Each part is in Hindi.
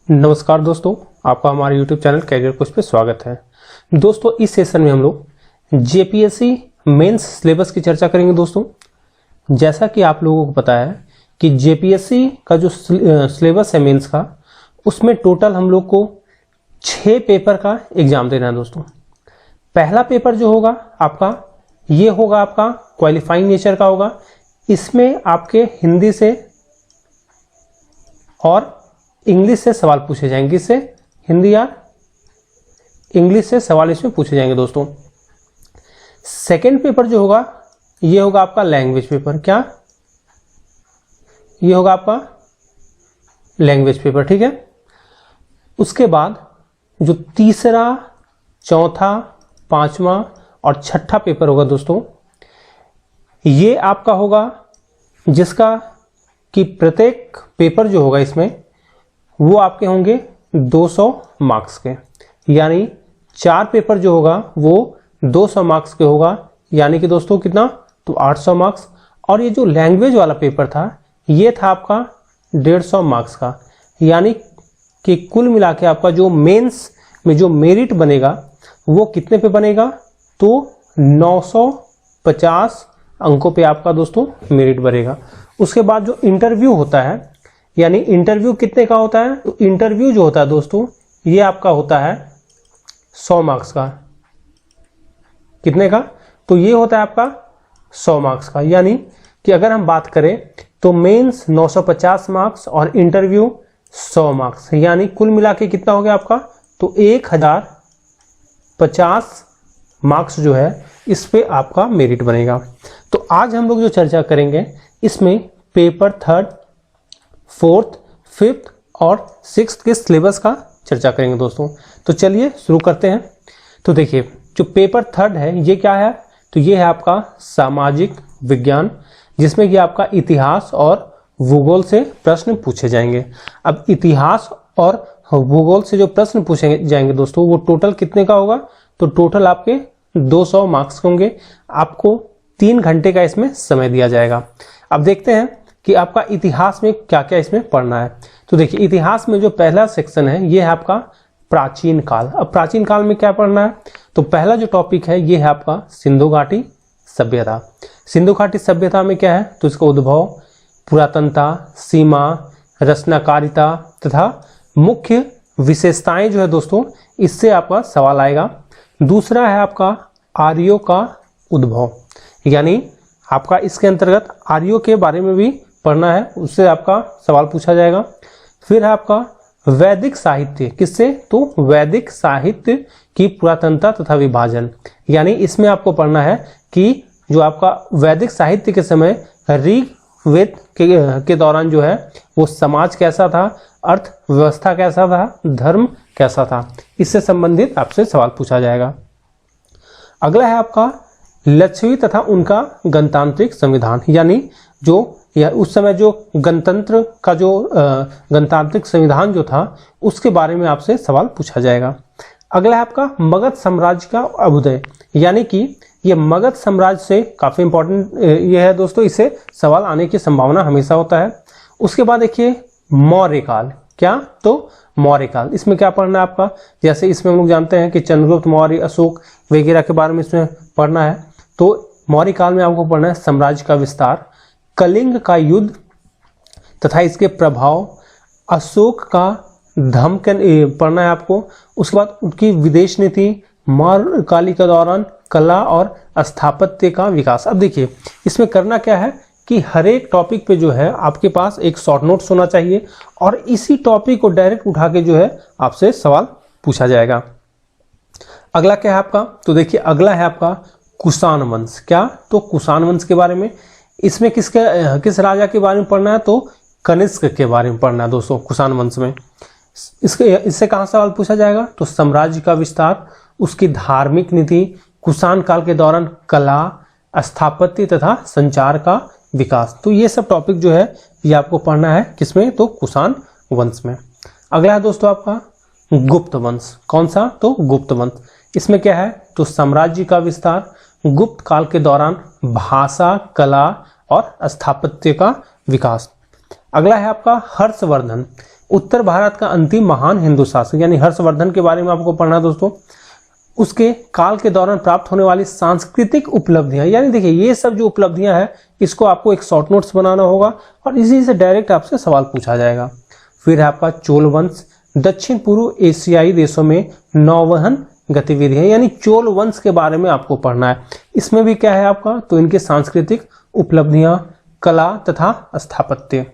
नमस्कार दोस्तों, आपका हमारे YouTube चैनल कैरियर कोच पे स्वागत है। दोस्तों, इस सेशन में हम लोग जेपीएससी मेंस सिलेबस की चर्चा करेंगे। दोस्तों, जैसा कि आप लोगों को पता है कि जेपीएससी का जो सिलेबस है मेंस का, उसमें टोटल हम लोग को 6 पेपर का एग्जाम देना है। दोस्तों, पहला पेपर जो होगा आपका, ये होगा आपका क्वालिफाइंग नेचर का होगा। इसमें आपके हिंदी से और इंग्लिश से सवाल पूछे जाएंगे। इससे हिंदी या इंग्लिश से सवाल इसमें पूछे जाएंगे। दोस्तों, सेकंड पेपर जो होगा ये होगा आपका लैंग्वेज पेपर। क्या ये होगा आपका लैंग्वेज पेपर, ठीक है। उसके बाद जो तीसरा, चौथा, पांचवा और छठा पेपर होगा दोस्तों, ये आपका होगा जिसका कि प्रत्येक पेपर जो होगा इसमें वो आपके होंगे 200 मार्क्स के, यानी 4 पेपर जो होगा वो 200 मार्क्स के होगा। यानी कि दोस्तों कितना, तो 800 मार्क्स। और ये जो लैंग्वेज वाला पेपर था ये था आपका 150 मार्क्स का। यानी कि कुल मिला के आपका जो मेंस में जो मेरिट बनेगा वो कितने पे बनेगा, तो 950 अंकों पे आपका दोस्तों मेरिट बनेगा। उसके बाद जो इंटरव्यू होता है, यानी इंटरव्यू कितने का होता है, तो इंटरव्यू जो होता है दोस्तों ये आपका होता है 100 मार्क्स का। कितने का, तो ये होता है आपका 100 मार्क्स का। यानी कि अगर हम बात करें तो मेंस 950 मार्क्स और इंटरव्यू 100 मार्क्स, यानी कुल मिला के कितना हो गया आपका, तो 1050 मार्क्स जो है इस पे आपका मेरिट बनेगा। तो आज हम लोग जो चर्चा करेंगे इसमें पेपर 3rd, 4th, 5th और 6th के सिलेबस का चर्चा करेंगे। दोस्तों, तो चलिए शुरू करते हैं। तो देखिए, जो पेपर 3rd है ये क्या है, तो ये है आपका सामाजिक विज्ञान, जिसमें कि आपका इतिहास और भूगोल से प्रश्न पूछे जाएंगे। अब इतिहास और भूगोल से जो प्रश्न पूछे जाएंगे दोस्तों, वो टोटल कितने का होगा, तो टोटल आपके 200 मार्क्स होंगे। आपको 3 घंटे का इसमें समय दिया जाएगा। अब देखते हैं कि आपका इतिहास में क्या क्या इसमें पढ़ना है। तो देखिए, इतिहास में जो पहला सेक्शन है ये है आपका प्राचीन काल। अब प्राचीन काल में क्या पढ़ना है, तो पहला जो टॉपिक है ये है आपका सिंधु घाटी सभ्यता। सिंधु घाटी सभ्यता में क्या है, तो इसका उद्भव, पुरातनता, सीमा, रचनाकारिता तथा मुख्य विशेषताएं जो है दोस्तों, इससे आपका सवाल आएगा। दूसरा है आपका आर्यों का उद्भव, यानी आपका इसके अंतर्गत आर्यों के बारे में भी पढ़ना है, उससे आपका सवाल पूछा जाएगा। फिर है आपका वैदिक साहित्य, किससे, तो वैदिक साहित्य की पुरातनता तथा विभाजन। यानी इसमें आपको पढ़ना है कि जो आपका वैदिक साहित्य के समय ऋग्वेद के दौरान जो है वो समाज कैसा था, अर्थव्यवस्था कैसा था, धर्म कैसा था, इससे संबंधित आपसे सवाल पूछा जाएगा। अगला है आपका लक्षवी तथा उनका गणतांत्रिक संविधान, यानी जो या उस समय जो गणतंत्र का जो गणतांत्रिक संविधान जो था उसके बारे में आपसे सवाल पूछा जाएगा। अगला है आपका मगध साम्राज्य का अभ्युदय, यानी कि ये मगध साम्राज्य से काफी इंपॉर्टेंट ये है दोस्तों, इससे सवाल आने की संभावना हमेशा होता है। उसके बाद देखिए मौर्य काल, क्या, तो मौर्य काल, इसमें क्या पढ़ना है आपका, जैसे इसमें हम लोग जानते हैं कि चंद्रगुप्त मौर्य, अशोक वगैरह के बारे में इसमें पढ़ना है। तो मौर्य काल में आपको पढ़ना है साम्राज्य का विस्तार, कलिंग का युद्ध तथा इसके प्रभाव, अशोक का धम्म पढ़ना है आपको। उसके बाद उनकी विदेश नीति, मौर्य काल के दौरान कला और स्थापत्य का विकास। अब देखिए, इसमें करना क्या है कि हर एक टॉपिक पे जो है आपके पास एक शॉर्ट नोट्स होना चाहिए और इसी टॉपिक को डायरेक्ट उठा के जो है आपसे सवाल पूछा जाएगा। अगला क्या है आपका, तो देखिए अगला है आपका कुषाण वंश। क्या, तो कुषाण वंश के बारे में, इसमें किस राजा के बारे में पढ़ना है, तो कनिष्क के बारे में पढ़ना है दोस्तों। कुषाण वंश में इससे कहाँ सवाल पूछा जाएगा, तो साम्राज्य का विस्तार, उसकी धार्मिक नीति, कुषाण काल के दौरान कला, स्थापत्य तथा संचार का विकास। तो ये सब टॉपिक जो है ये आपको पढ़ना है किसमें, तो कुषाण वंश में। अगला है दोस्तों आपका गुप्त वंश। कौन सा, तो गुप्त वंश। इसमें क्या है, तो साम्राज्य का विस्तार, गुप्त काल के दौरान भाषा, कला और स्थापत्य का विकास। अगला है आपका हर्षवर्धन। उत्तर भारत का अंतिम महान हिंदू शासक यानी हर्षवर्धन के बारे में आपको पढ़ना है दोस्तों। उसके काल के दौरान प्राप्त होने वाली सांस्कृतिक उपलब्धियां, यानी देखिए ये सब जो उपलब्धियां हैं इसको आपको एक शॉर्ट नोट्स बनाना होगा और इसी से डायरेक्ट आपसे सवाल पूछा जाएगा। फिर है आपका चोल वंश, दक्षिण पूर्व एशियाई देशों में नौवहन गतिविधियां, यानी चोल वंश के बारे में आपको पढ़ना है। इसमें भी क्या है आपका, तो इनके सांस्कृतिक उपलब्धियां, कला तथा स्थापत्य।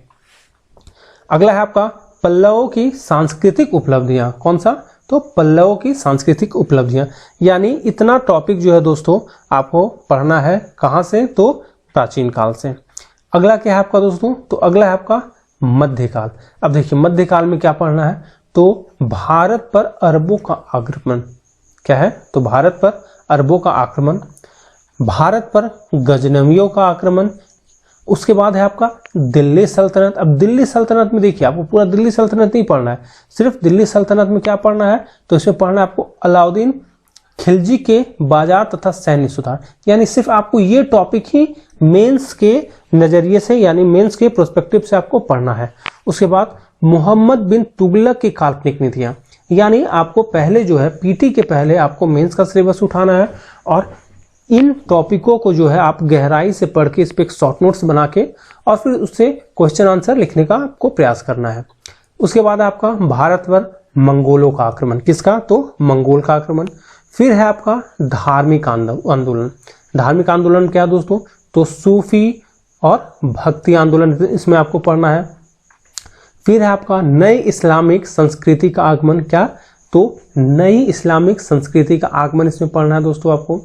अगला है आपका पल्लवों की सांस्कृतिक उपलब्धियां। कौन सा, तो पल्लवों की सांस्कृतिक उपलब्धियां, यानी इतना टॉपिक जो है दोस्तों आपको पढ़ना है कहां से, तो प्राचीन काल से। अगला क्या है आपका दोस्तों, तो अगला है आपका मध्यकाल। अब देखिए मध्यकाल में क्या पढ़ना है, तो भारत पर अरबों का आक्रमण। क्या है, तो भारत पर अरबों का आक्रमण, भारत पर गजनवियों का आक्रमण। उसके बाद है आपका दिल्ली सल्तनत। अब दिल्ली सल्तनत में देखिए आपको पूरा दिल्ली सल्तनत नहीं पढ़ना है, सिर्फ दिल्ली सल्तनत में क्या पढ़ना है, तो इसमें पढ़ना है आपको अलाउद्दीन खिलजी के बाजार तथा सैन्य सुधार, यानी सिर्फ आपको ये टॉपिक ही मेंस के नजरिए से यानी मेंस के प्रोस्पेक्टिव से आपको पढ़ना है। उसके बाद मोहम्मद बिन तुगलक की काल्पनिक नीतियां, यानी आपको पहले जो है पीटी के पहले आपको मेंस का सिलेबस उठाना है और इन टॉपिकों को जो है आप गहराई से पढ़ के इस पे एक शॉर्ट नोट्स बना के और फिर उससे क्वेश्चन आंसर लिखने का आपको प्रयास करना है। उसके बाद आपका भारत पर मंगोलों का आक्रमण, किसका, तो मंगोल का आक्रमण। फिर है आपका धार्मिक आंदोलन। धार्मिक आंदोलन क्या दोस्तों, तो सूफी और भक्ति आंदोलन, इसमें आपको पढ़ना है। फिर है आपका नई इस्लामिक संस्कृति का आगमन। क्या, तो नई इस्लामिक संस्कृति का आगमन इसमें पढ़ना है दोस्तों आपको।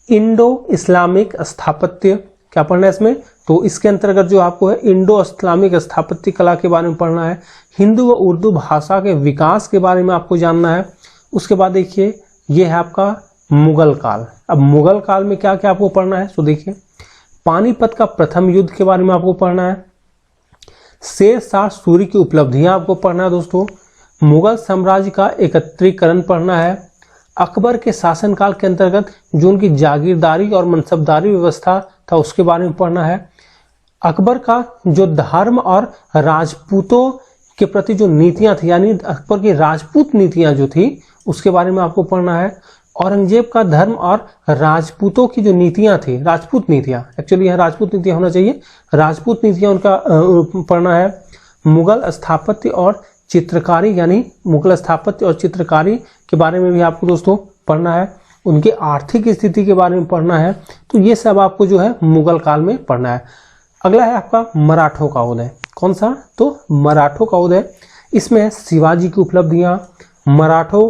इंडो इस्लामिक स्थापत्य क्या पढ़ना है इसमें, तो इसके अंतर्गत जो आपको है इंडो इस्लामिक स्थापत्य कला के बारे में पढ़ना है। हिंदू व उर्दू भाषा के विकास के बारे में आपको जानना है। उसके बाद देखिए ये है आपका मुगल काल। अब मुगल काल में क्या क्या आपको पढ़ना है, तो देखिए पानीपत का प्रथम युद्ध के बारे में आपको पढ़ना है। शेर शाह सूरी की उपलब्धियां आपको पढ़ना है दोस्तों। मुगल साम्राज्य का एकत्रीकरण पढ़ना है। अकबर के शासनकाल के अंतर्गत जो उनकी जागीरदारी और मनसबदारी व्यवस्था था उसके बारे में पढ़ना है। अकबर का जो धर्म और राजपूतों के प्रति जो नीतियां थी, यानी अकबर की राजपूत नीतियां जो थी उसके बारे में आपको पढ़ना है। औरंगजेब का धर्म और राजपूतों की जो नीतियां थी, राजपूत नीतियां, एक्चुअली यहाँ राजपूत नीतियां होना चाहिए, राजपूत नीतियां उनका पढ़ना है। मुगल स्थापत्य और चित्रकारी, यानी मुगल स्थापत्य और चित्रकारी के बारे में भी आपको दोस्तों पढ़ना है। उनकी आर्थिक स्थिति के बारे में पढ़ना है। तो ये सब आपको जो है मुगल काल में पढ़ना है। अगला है आपका मराठों का उदय। कौन सा, तो मराठों का उदय। इसमें शिवाजी की उपलब्धियां, मराठों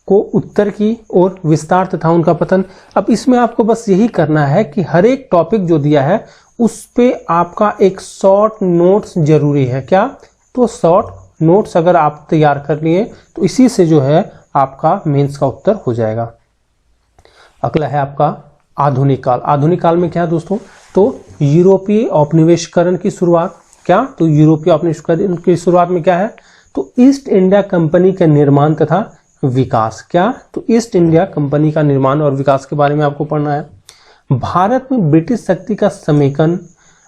को उत्तर की ओर विस्तार तथा उनका पतन। अब इसमें आपको बस यही करना है कि हर एक टॉपिक जो दिया है उस पे आपका एक शॉर्ट नोट्स जरूरी है। क्या, तो शॉर्ट नोट्स अगर आप तैयार कर लिए तो इसी से जो है आपका मेंस का उत्तर हो जाएगा। अगला है आपका आधुनिक काल। आधुनिक काल में क्या है दोस्तों, तो यूरोपीय औपनिवेशीकरण की शुरुआत। क्या, तो यूरोपीय औपनिवेशीकरण की शुरुआत में क्या है, तो ईस्ट इंडिया कंपनी का निर्माण तथा विकास। क्या, तो ईस्ट इंडिया कंपनी का निर्माण और विकास के बारे में आपको पढ़ना है। भारत में ब्रिटिश शक्ति का समेकन।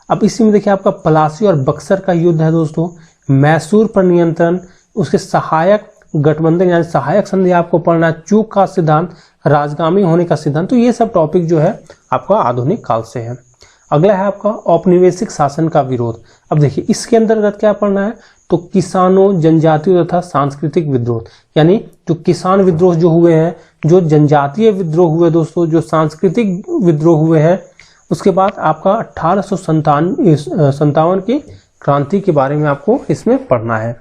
अब इसी में देखिए आपका पलासी और बक्सर का युद्ध है दोस्तों। मैसूर पर नियंत्रण, उसके सहायक गठबंधन यानी सहायक संधि आपको पढ़ना है। चूक का सिद्धांत, राजगामी होने का सिद्धांत। तो ये सब टॉपिक जो है आपका आधुनिक काल से है। अगला है आपका औपनिवेशिक शासन का विरोध। अब देखिए इसके अंतर्गत क्या पढ़ना है, तो किसानों, जनजातियों तथा सांस्कृतिक विद्रोह, यानी जो किसान विद्रोह जो हुए हैं, जो जनजातीय विद्रोह हुए दोस्तों, जो सांस्कृतिक विद्रोह हुए हैं। उसके बाद आपका 1857 की क्रांति के बारे में आपको इसमें पढ़ना है।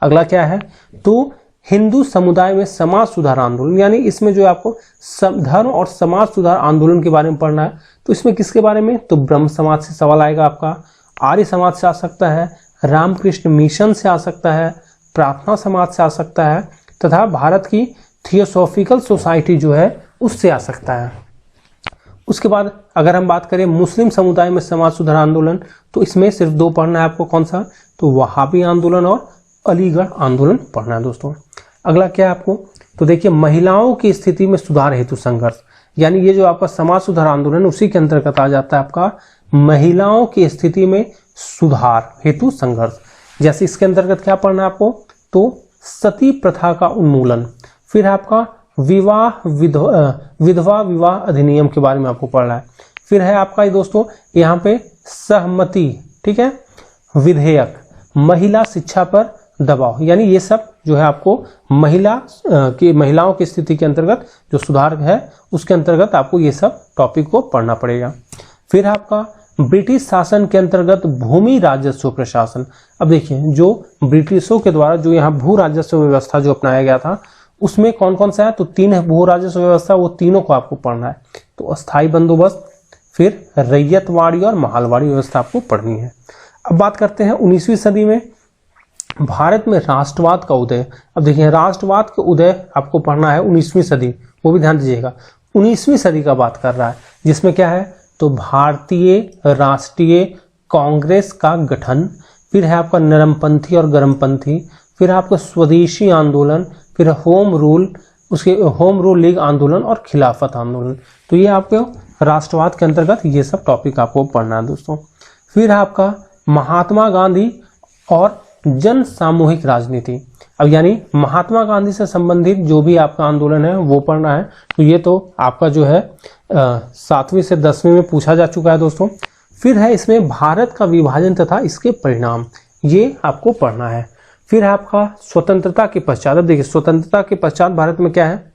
अगला क्या है, तो हिंदू समुदाय में समाज सुधार आंदोलन, यानी इसमें जो आपको धर्म और समाज सुधार आंदोलन के बारे में पढ़ना है। तो इसमें किसके बारे में, तो ब्रह्म समाज से सवाल आएगा आपका, आर्य समाज से आ सकता है, रामकृष्ण मिशन से आ सकता है, प्रार्थना समाज से आ सकता है तथा भारत की थियोसॉफिकल सोसाइटी जो है उससे आ सकता है। उसके बाद अगर हम बात करें मुस्लिम समुदाय में समाज सुधार आंदोलन, तो इसमें सिर्फ दो पढ़ना है आपको। कौन सा, तो वहाबी आंदोलन और अलीगढ़ आंदोलन पढ़ना है दोस्तों। अगला क्या है आपको, तो देखिए महिलाओं की स्थिति में सुधार हेतु संघर्ष, यानी ये जो आपका समाज सुधार आंदोलन उसी के अंतर्गत आ जाता है आपका महिलाओं की स्थिति में सुधार हेतु संघर्ष। जैसे इसके अंतर्गत क्या पढ़ना है आपको, तो सती प्रथा का उन्मूलन, फिर है आपका विधवा विवाह अधिनियम के बारे में आपको पढ़ना है, फिर है आपका ये दोस्तों यहाँ पे सहमति, ठीक है, विधेयक, महिला शिक्षा पर दबाव, यानी ये सब जो है आपको महिलाओं की स्थिति के अंतर्गत जो सुधार है उसके अंतर्गत आपको ये सब टॉपिक को पढ़ना पड़ेगा। फिर आपका ब्रिटिश शासन के अंतर्गत भूमि राजस्व प्रशासन। अब देखिए जो ब्रिटिशों के द्वारा जो यहाँ भू राजस्व व्यवस्था जो अपनाया गया था उसमें कौन कौन सा है, तो 3 है भू राजस्व व्यवस्था, वो तीनों को आपको पढ़ना है। तो अस्थाई बंदोबस्त, फिर रैयतवाड़ी और महालवाड़ी व्यवस्था आपको पढ़नी है। अब बात करते हैं 19वीं सदी में भारत में राष्ट्रवाद का उदय। अब देखिए राष्ट्रवाद का उदय आपको पढ़ना है 19वीं सदी, वो भी ध्यान दीजिएगा 19वीं सदी का बात कर रहा है, जिसमें क्या है तो भारतीय राष्ट्रीय कांग्रेस का गठन, फिर है आपका नरमपंथी और गर्मपंथी, फिर आपका स्वदेशी आंदोलन, फिर होम रूल लीग आंदोलन और खिलाफत आंदोलन। तो ये आपको राष्ट्रवाद के अंतर्गत ये सब टॉपिक आपको पढ़ना है दोस्तों। फिर आपका महात्मा गांधी और जन सामूहिक राजनीति। अब यानी महात्मा गांधी से संबंधित जो भी आपका आंदोलन है वो पढ़ना है। तो ये तो आपका जो है 7वीं से 10वीं में पूछा जा चुका है दोस्तों। फिर है इसमें भारत का विभाजन तथा इसके परिणाम, ये आपको पढ़ना है। फिर है आपका स्वतंत्रता के पश्चात। अब देखिए स्वतंत्रता के पश्चात भारत में क्या है,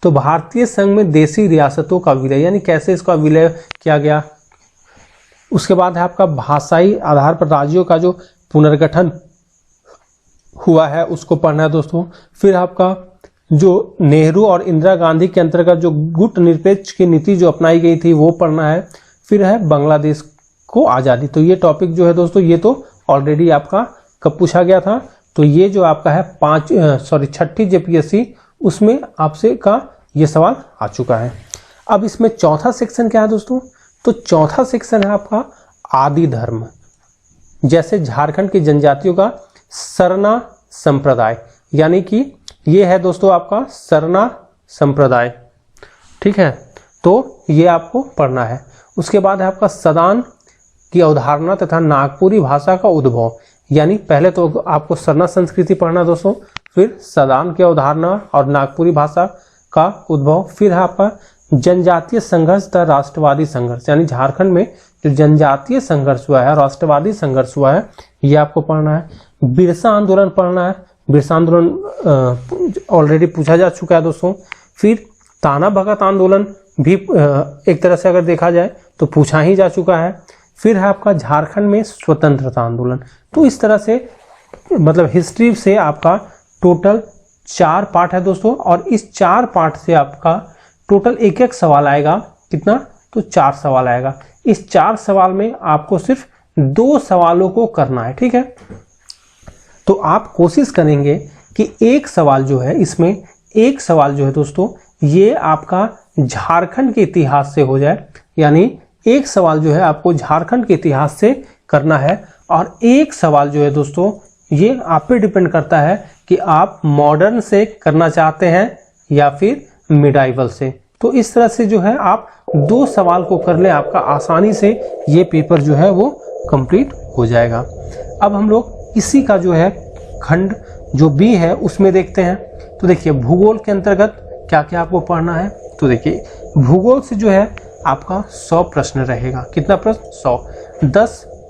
तो भारतीय संघ में देशी रियासतों का विलय, यानी कैसे इसका विलय किया गया। उसके बाद है आपका भाषाई आधार पर राज्यों का जो पुनर्गठन हुआ है उसको पढ़ना है दोस्तों। फिर आपका जो नेहरू और इंदिरा गांधी के अंतर्गत जो गुट निरपेक्ष की नीति जो अपनाई गई थी वो पढ़ना है। फिर है बांग्लादेश को आज़ादी। तो ये टॉपिक जो है दोस्तों ये तो ऑलरेडी आपका कब पूछा गया था, तो ये जो आपका है 6ठी JPSC उसमें आपसे का ये सवाल आ चुका है। अब इसमें चौथा सेक्शन क्या है दोस्तों, तो चौथा सेक्शन है आपका आदि धर्म, जैसे झारखंड की जनजातियों का सरना संप्रदाय, यानी कि ये है दोस्तों आपका सरना संप्रदाय, ठीक है, तो ये आपको पढ़ना है। उसके बाद है आपका सदान की अवधारणा तथा नागपुरी भाषा का उद्भव, यानी पहले तो आपको सरना संस्कृति पढ़ना दोस्तों, फिर सदान की अवधारणा और नागपुरी भाषा का उद्भव, फिर है आपका जनजातीय संघर्ष तथा राष्ट्रवादी संघर्ष, यानी झारखंड में जो जनजातीय संघर्ष हुआ है, राष्ट्रवादी संघर्ष हुआ है, ये आपको पढ़ना है। बिरसा आंदोलन पढ़ना है, बिरसा आंदोलन ऑलरेडी पूछा जा चुका है दोस्तों। फिर ताना भगत आंदोलन भी एक तरह से अगर देखा जाए तो पूछा ही जा चुका है। फिर है आपका झारखंड में स्वतंत्रता आंदोलन। तो इस तरह से मतलब हिस्ट्री से आपका टोटल 4 पार्ट है दोस्तों, और इस 4 पार्ट से आपका टोटल एक सवाल आएगा। कितना, तो 4 सवाल आएगा। इस 4 सवाल में आपको सिर्फ 2 सवालों को करना है, ठीक है। तो आप कोशिश करेंगे कि एक सवाल जो है इसमें एक सवाल जो है दोस्तों ये आपका झारखंड के इतिहास से हो जाए, यानी एक सवाल जो है आपको झारखंड के इतिहास से करना है, और एक सवाल जो है दोस्तों ये आप पे डिपेंड करता है कि आप मॉडर्न से करना चाहते हैं या फिर मिडाइवल से। तो इस तरह से जो है आप 2 सवाल को कर ले, आपका आसानी से ये पेपर जो है वो कंप्लीट हो जाएगा। अब हम लोग इसी का जो है खंड जो B है उसमें देखते हैं। तो देखिए भूगोल के अंतर्गत क्या क्या आपको पढ़ना है। तो देखिए भूगोल से जो है आपका 100 प्रश्न रहेगा। कितना प्रश्न,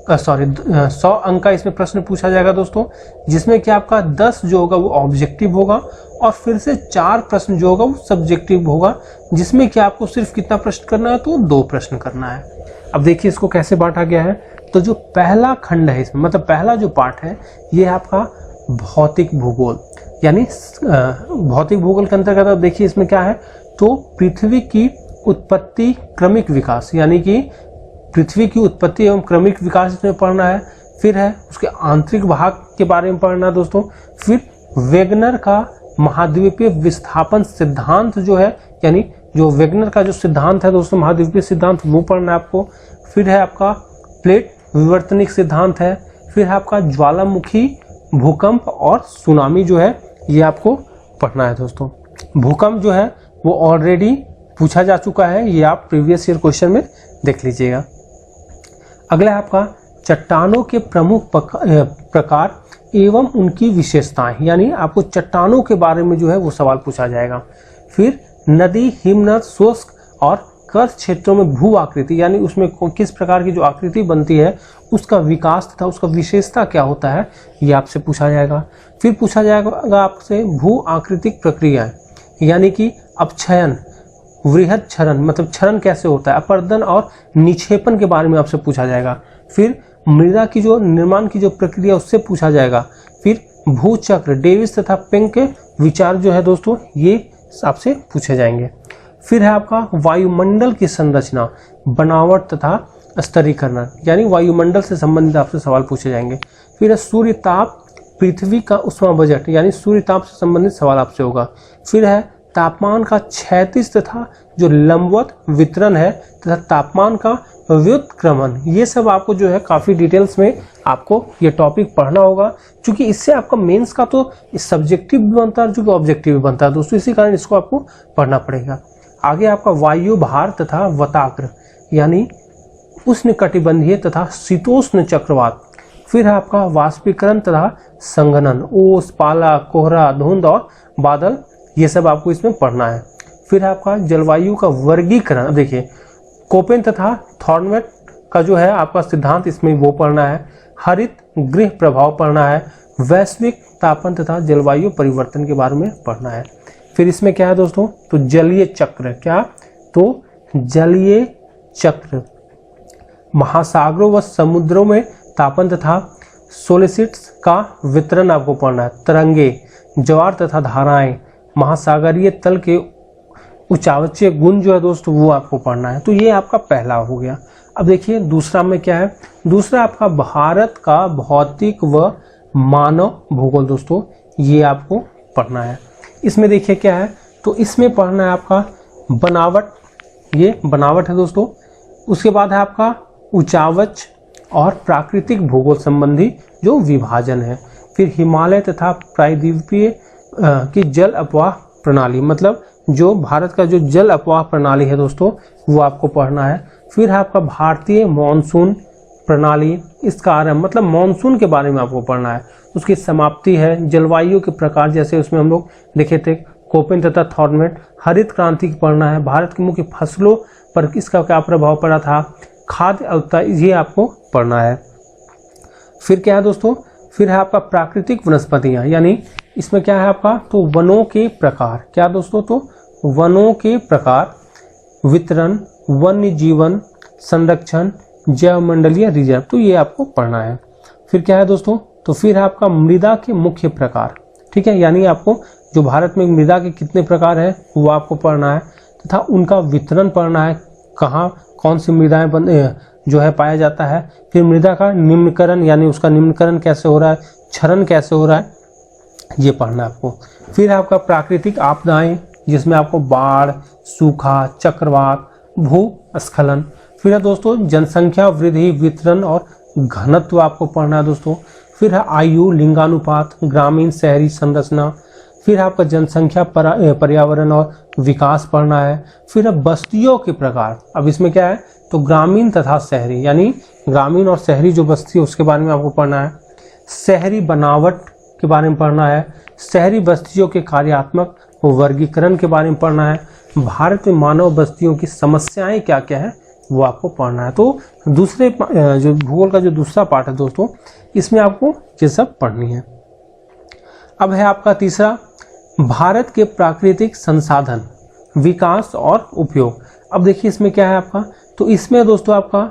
100 अंक का इसमें प्रश्न पूछा जाएगा दोस्तों, जिसमें कि आपका 10 जो होगा वो ऑब्जेक्टिव होगा, और फिर से 4 प्रश्न जो होगा वो सब्जेक्टिव होगा, जिसमें कि आपको सिर्फ कितना प्रश्न करना है, तो 2 प्रश्न करना है। अब देखिए इसको कैसे बांटा गया है। तो जो पहला खंड है इसमें, मतलब पहला जो पार्ट है ये है आपका भौतिक भूगोल, यानी भौतिक भूगोल के अंतर्गत अब देखिए इसमें क्या है, तो पृथ्वी की उत्पत्ति क्रमिक विकास, यानी कि पृथ्वी की उत्पत्ति एवं क्रमिक विकास इसमें पढ़ना है। फिर है उसके आंतरिक भाग के बारे में पढ़ना है दोस्तों। फिर वेगनर का महाद्वीपीय विस्थापन सिद्धांत जो है, यानी जो वेगनर का जो सिद्धांत है दोस्तों महाद्वीपीय सिद्धांत, वो पढ़ना है आपको। फिर है आपका प्लेट विवर्तनिक सिद्धांत है। फिर है आपका ज्वालामुखी भूकंप और सुनामी जो है ये आपको पढ़ना है दोस्तों। भूकंप जो है वो ऑलरेडी पूछा जा चुका है, ये आप प्रीवियस ईयर क्वेश्चन में देख लीजिएगा। अगला है आपका चट्टानों के प्रमुख प्रकार एवं उनकी विशेषताएं, यानी आपको चट्टानों के बारे में जो है वो सवाल पूछा जाएगा। फिर नदी, हिमनद, शुष्क और कर्ष क्षेत्रों में भू आकृति, यानी उसमें किस प्रकार की जो आकृति बनती है उसका विकास तथा उसका विशेषता क्या होता है, ये आपसे पूछा जाएगा। फिर पूछा जाएगा आपसे भू आकृतिक प्रक्रियाएं, यानी कि अपक्षयन, वृहद क्षरण, मतलब क्षरण कैसे होता है, अपर्दन और निक्षेपण के बारे में आपसे पूछा जाएगा। फिर मृदा की जो निर्माण की जो प्रक्रिया उससे पूछा जाएगा। फिर भूचक्र, डेविस तथा पेंग के विचार जो है दोस्तों ये आपसे पूछे जाएंगे। फिर है आपका वायुमंडल की संरचना, बनावट तथा स्तरीकरण, यानी वायुमंडल से संबंधित आपसे सवाल पूछे जाएंगे। फिर है सूर्य ताप, पृथ्वी का उष्मा बजट, यानी सूर्य ताप से संबंधित सवाल आपसे होगा। फिर है तापमान का क्षैतिज तथा जो लंबवत वितरण है तथा तापमान का व्युत्क्रमण, ये सब आपको जो है काफ़ी डिटेल्स में आपको ये टॉपिक पढ़ना होगा, क्योंकि इससे आपका मेंस का तो सब्जेक्टिव भी बनता है जो कि ऑब्जेक्टिव भी बनता है दोस्तों, इसी कारण इसको आपको पढ़ना पड़ेगा। आगे आपका वायु भार तथा वताग्र, यानी उष्णकटिबंधीय तथा शीतोष्ण चक्रवात। फिर है आपका वाष्पीकरण तथा संघनन, ओस, पाला, कोहरा, धुंध और बादल, ये सब आपको इसमें पढ़ना है। फिर है आपका जलवायु का वर्गीकरण, देखिए कोपेन तथा थॉर्नवेट का जो है आपका सिद्धांत, इसमें वो पढ़ना है। हरित गृह प्रभाव पढ़ना है। वैश्विक तापन तथा जलवायु परिवर्तन के बारे में पढ़ना है। फिर इसमें क्या है दोस्तों, तो जलीय चक्र, क्या, तो जलीय चक्र, महासागरों व समुद्रों में तापन तथा सोलिसिट्स का वितरण आपको पढ़ना है। तरंगे, ज्वार तथा धाराएं, महासागरीय तल के उच्चावचीय गुण जो है दोस्तों वो आपको पढ़ना है। तो ये आपका पहला हो गया। अब देखिए दूसरा में क्या है, दूसरा आपका भारत का भौतिक व मानव भूगोल दोस्तों, ये आपको पढ़ना है। इसमें देखिए क्या है, तो इसमें पढ़ना है आपका बनावट, ये बनावट है दोस्तों। उसके बाद है आपका उच्चावच और प्राकृतिक भूगोल संबंधी जो विभाजन है। फिर हिमालय तथा प्रायद्वीपीय की जल अपवाह प्रणाली, मतलब जो भारत का जो जल अपवाह प्रणाली है दोस्तों वो आपको पढ़ना है। फिर है आपका भारतीय मॉनसून प्रणाली, इसका आरंभ, मतलब मॉनसून के बारे में आपको पढ़ना है। उसकी समाप्ति है, जलवायु के प्रकार, जैसे उसमें हम लोग देखे थे कोपेन तथा थॉर्नवेट। हरित क्रांति पढ़ना है, भारत की मुख्य फसलों पर इसका क्या प्रभाव पड़ा था, खाद्य अवता, ये आपको पढ़ना है। फिर क्या है दोस्तों, फिर है आपका प्राकृतिक वनस्पतियां, यानी इसमें क्या है आपका, तो वनों के प्रकार, क्या दोस्तों, तो वनों के प्रकार, वितरण, वन्य जीवन संरक्षण, जैवमंडलीय रिजर्व, तो ये आपको पढ़ना है। फिर क्या है दोस्तों, तो फिर है आपका मृदा के मुख्य प्रकार, ठीक है, यानी आपको जो भारत में मृदा के कितने प्रकार है वो आपको पढ़ना है तथा उनका वितरण पढ़ना है, कहाँ कौन सी मृदाएं जो है पाया जाता है। फिर मृदा का निम्नीकरण, यानी उसका निम्नीकरण कैसे हो रहा है, क्षरण कैसे हो रहा है, ये पढ़ना है आपको। फिर आपका प्राकृतिक आपदाएं, जिसमें आपको बाढ़, सूखा, चक्रवात, भूस्खलन। फिर है दोस्तों जनसंख्या वृद्धि, वितरण और घनत्व आपको पढ़ना है दोस्तों। फिर है आयु, लिंगानुपात, ग्रामीण शहरी संरचना। फिर आपका जनसंख्या, पर्यावरण और विकास पढ़ना है। फिर है बस्तियों के प्रकार, अब इसमें क्या है, तो ग्रामीण तथा शहरी, यानी ग्रामीण और शहरी जो बस्ती है उसके बारे में आपको पढ़ना है। शहरी बनावट के बारे में पढ़ना है। शहरी बस्तियों के कार्यात्मक वर्गीकरण के बारे में पढ़ना है। भारत में मानव बस्तियों की समस्याएं क्या क्या है वो आपको पढ़ना है। तो दूसरे जो भूगोल का जो दूसरा पार्ट है दोस्तों, इसमें आपको ये सब पढ़नी है। अब है आपका तीसरा, भारत के प्राकृतिक संसाधन, विकास और उपयोग। अब देखिए इसमें क्या है आपका, तो इसमें दोस्तों आपका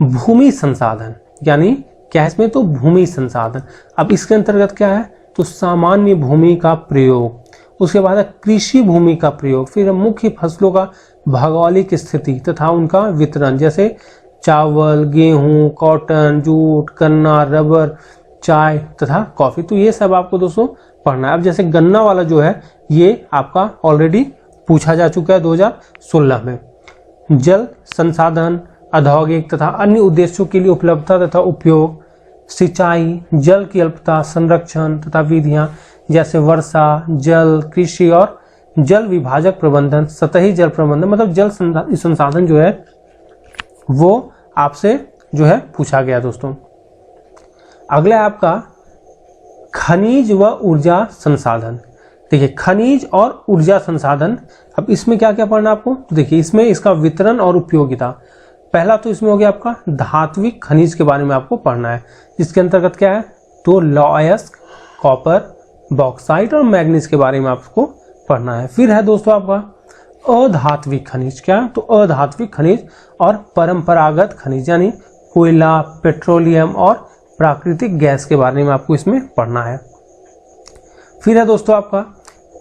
भूमि संसाधन, यानी क्या है इसमें, तो भूमि संसाधन। अब इसके अंतर्गत क्या है, तो सामान्य भूमि का प्रयोग, उसके बाद है कृषि भूमि का प्रयोग, फिर मुख्य फसलों का भौगोलिक स्थिति तथा उनका वितरण, जैसे चावल, गेहूं, कॉटन, जूट, गन्ना, रबर, चाय तथा कॉफी। तो ये सब आपको दोस्तों पढ़ना है। अब जैसे गन्ना वाला जो है ये आपका ऑलरेडी पूछा जा चुका है 2016 में। जल संसाधन, औद्योगिक तथा अन्य उद्देश्यों के लिए उपलब्धता तथा उपयोग, सिंचाई, जल की अल्पता, संरक्षण तथा विधियां, जैसे वर्षा जल, कृषि और जल विभाजक प्रबंधन, सतही जल प्रबंधन, मतलब जल संसाधन जो है वो आपसे जो है पूछा गया दोस्तों। अगला है आपका खनिज व ऊर्जा संसाधन। देखिए खनिज और ऊर्जा संसाधन, अब इसमें क्या क्या पढ़ना आपको, तो देखिए इसमें इसका वितरण और उपयोगिता। पहला तो इसमें हो गया आपका धात्विक खनिज के बारे में आपको पढ़ना है, जिसके अंतर्गत क्या है, तो लॉयस्क, कॉपर, बॉक्साइट और मैग्नीज के बारे में आपको पढ़ना है। फिर है दोस्तों आपका अधात्विक खनिज, क्या, तो अधात्विक खनिज और परंपरागत खनिज यानी कोयला, पेट्रोलियम और प्राकृतिक गैस के बारे में आपको इसमें पढ़ना है। फिर है दोस्तों आपका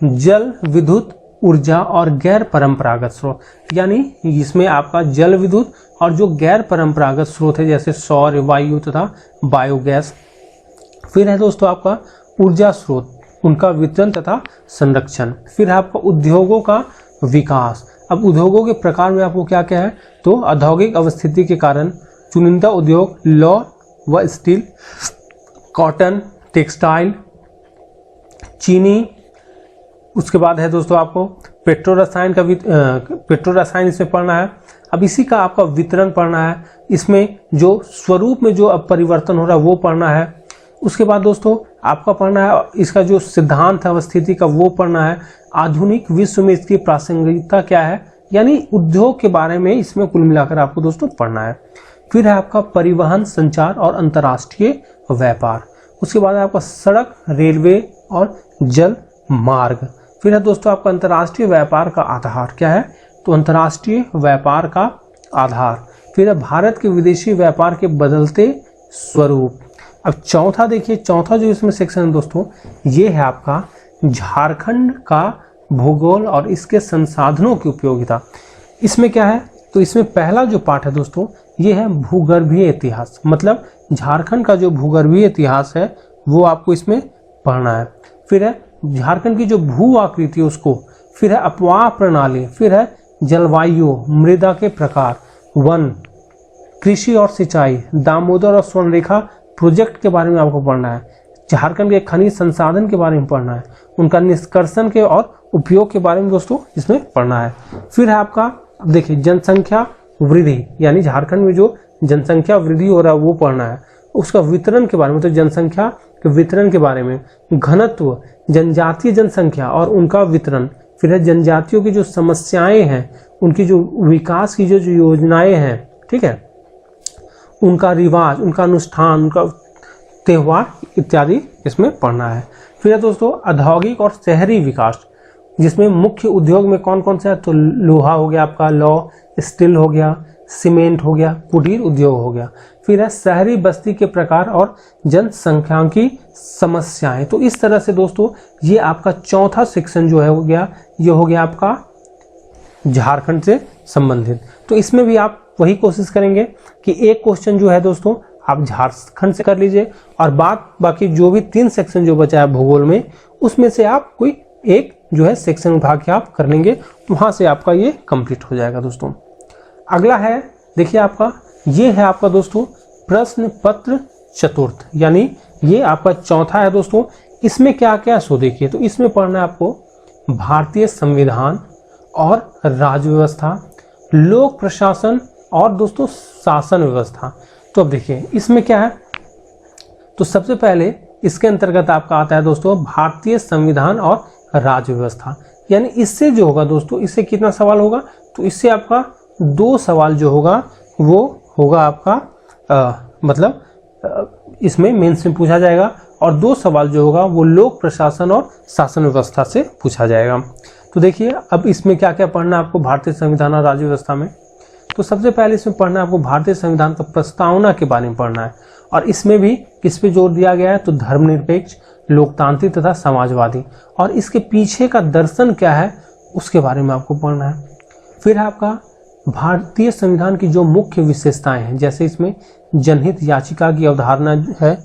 जल विद्युत ऊर्जा और गैर परंपरागत स्रोत, यानी इसमें आपका जल विद्युत और जो गैर परंपरागत स्रोत है जैसे सौर, वायु तथा बायोगैस। फिर है दोस्तों आपका ऊर्जा स्रोत, उनका वितरण तथा संरक्षण। फिर है आपका उद्योगों का विकास। अब उद्योगों के प्रकार में आपको क्या क्या है, तो औद्योगिक अवस्थिति के कारण चुनिंदा उद्योग लौह व स्टील, कॉटन, टेक्सटाइल, चीनी। उसके बाद है दोस्तों आपको पेट्रो रसायन का पेट्रो रसायन इसमें पढ़ना है। अब इसी का आपका वितरण पढ़ना है, इसमें जो स्वरूप में जो अब परिवर्तन हो रहा है वो पढ़ना है। उसके बाद दोस्तों आपका पढ़ना है इसका जो सिद्धांत है अवस्थिति का वो पढ़ना है। आधुनिक विश्व में इसकी प्रासंगिकता क्या है, यानी उद्योग के बारे में इसमें कुल मिलाकर आपको दोस्तों पढ़ना है। फिर है आपका परिवहन, संचार और अंतर्राष्ट्रीय व्यापार। उसके बाद है आपका सड़क, रेलवे और जल मार्ग। फिर है दोस्तों आपका अंतर्राष्ट्रीय व्यापार का आधार क्या है, तो अंतर्राष्ट्रीय व्यापार का आधार। फिर है भारत के विदेशी व्यापार के बदलते स्वरूप। अब चौथा देखिए, चौथा जो इसमें सेक्शन है दोस्तों ये है आपका झारखंड का भूगोल और इसके संसाधनों की उपयोगिता। इसमें क्या है, तो इसमें पहला जो पार्ट है दोस्तों ये है भूगर्भीय इतिहास, मतलब झारखंड का जो भूगर्भीय इतिहास है वो आपको इसमें पढ़ना है। फिर है झारखंड की जो भू आकृति उसको, फिर है अपवाह प्रणाली, फिर है जलवायु, मृदा के प्रकार, वन, कृषि और सिंचाई, दामोदर और स्वर्णरेखा प्रोजेक्ट के बारे में आपको पढ़ना है। झारखंड के खनिज संसाधन के बारे में पढ़ना है, उनका निष्कर्षण के और उपयोग के बारे में दोस्तों इसमें पढ़ना है। फिर है आपका देखिए जनसंख्या वृद्धि, यानी झारखंड में जो जनसंख्या वृद्धि हो रहा है वो पढ़ना है। उसका वितरण के बारे में, तो जनसंख्या के वितरण के बारे में, घनत्व, जनजातीय जनसंख्या और उनका वितरण। फिर है जनजातियों की जो समस्याएं हैं, उनकी जो विकास की जो योजनाएं हैं, ठीक है, उनका रिवाज, उनका अनुष्ठान, उनका त्यौहार इत्यादि इसमें पढ़ना है। फिर है दोस्तों औद्योगिक और शहरी विकास, जिसमें मुख्य उद्योग में कौन कौन सा है, तो लोहा हो गया आपका, लौह, स्टील हो गया, सीमेंट हो गया, कुटीर उद्योग हो गया। फिर है शहरी बस्ती के प्रकार और जनसंख्यांकी समस्याएं। तो इस तरह से दोस्तों ये आपका चौथा सेक्शन जो है हो गया, ये हो गया आपका झारखंड से संबंधित। तो इसमें भी आप वही कोशिश करेंगे कि एक क्वेश्चन जो है दोस्तों आप झारखंड से कर लीजिए और बाकी जो भी 3 सेक्शन जो बचा है भूगोल में उसमें से आप कोई एक जो है सेक्शन उठा के आप कर लेंगे, वहां से आपका ये कंप्लीट हो जाएगा दोस्तों। अगला है देखिए आपका, ये है आपका दोस्तों प्रश्न पत्र चतुर्थ, यानी ये आपका चौथा है दोस्तों। इसमें क्या क्या सो देखिए, तो इसमें पढ़ना है आपको भारतीय संविधान और राज्य व्यवस्था, लोक प्रशासन और दोस्तों शासन व्यवस्था। तो अब देखिए इसमें क्या है, तो सबसे पहले इसके अंतर्गत आपका आता है दोस्तों भारतीय संविधान और राज्य व्यवस्था, यानी इससे जो होगा दोस्तों, इससे कितना सवाल होगा, तो इससे आपका 2 सवाल जो होगा वो होगा आपका मतलब इसमें मेंस में पूछा जाएगा, और 2 सवाल जो होगा वो लोक प्रशासन और शासन व्यवस्था से पूछा जाएगा। तो देखिए अब इसमें क्या क्या पढ़ना है आपको भारतीय संविधान और राज्य व्यवस्था में, तो सबसे पहले इसमें पढ़ना है आपको भारतीय संविधान का प्रस्तावना के बारे में पढ़ना है, और इसमें भी किस पे जोर दिया गया है, तो धर्मनिरपेक्ष, लोकतांत्रिक तथा समाजवादी, और इसके पीछे का दर्शन क्या है उसके बारे में आपको पढ़ना है। फिर है आपका भारतीय संविधान की जो मुख्य विशेषताएं हैं, जैसे इसमें जनहित याचिका की अवधारणा है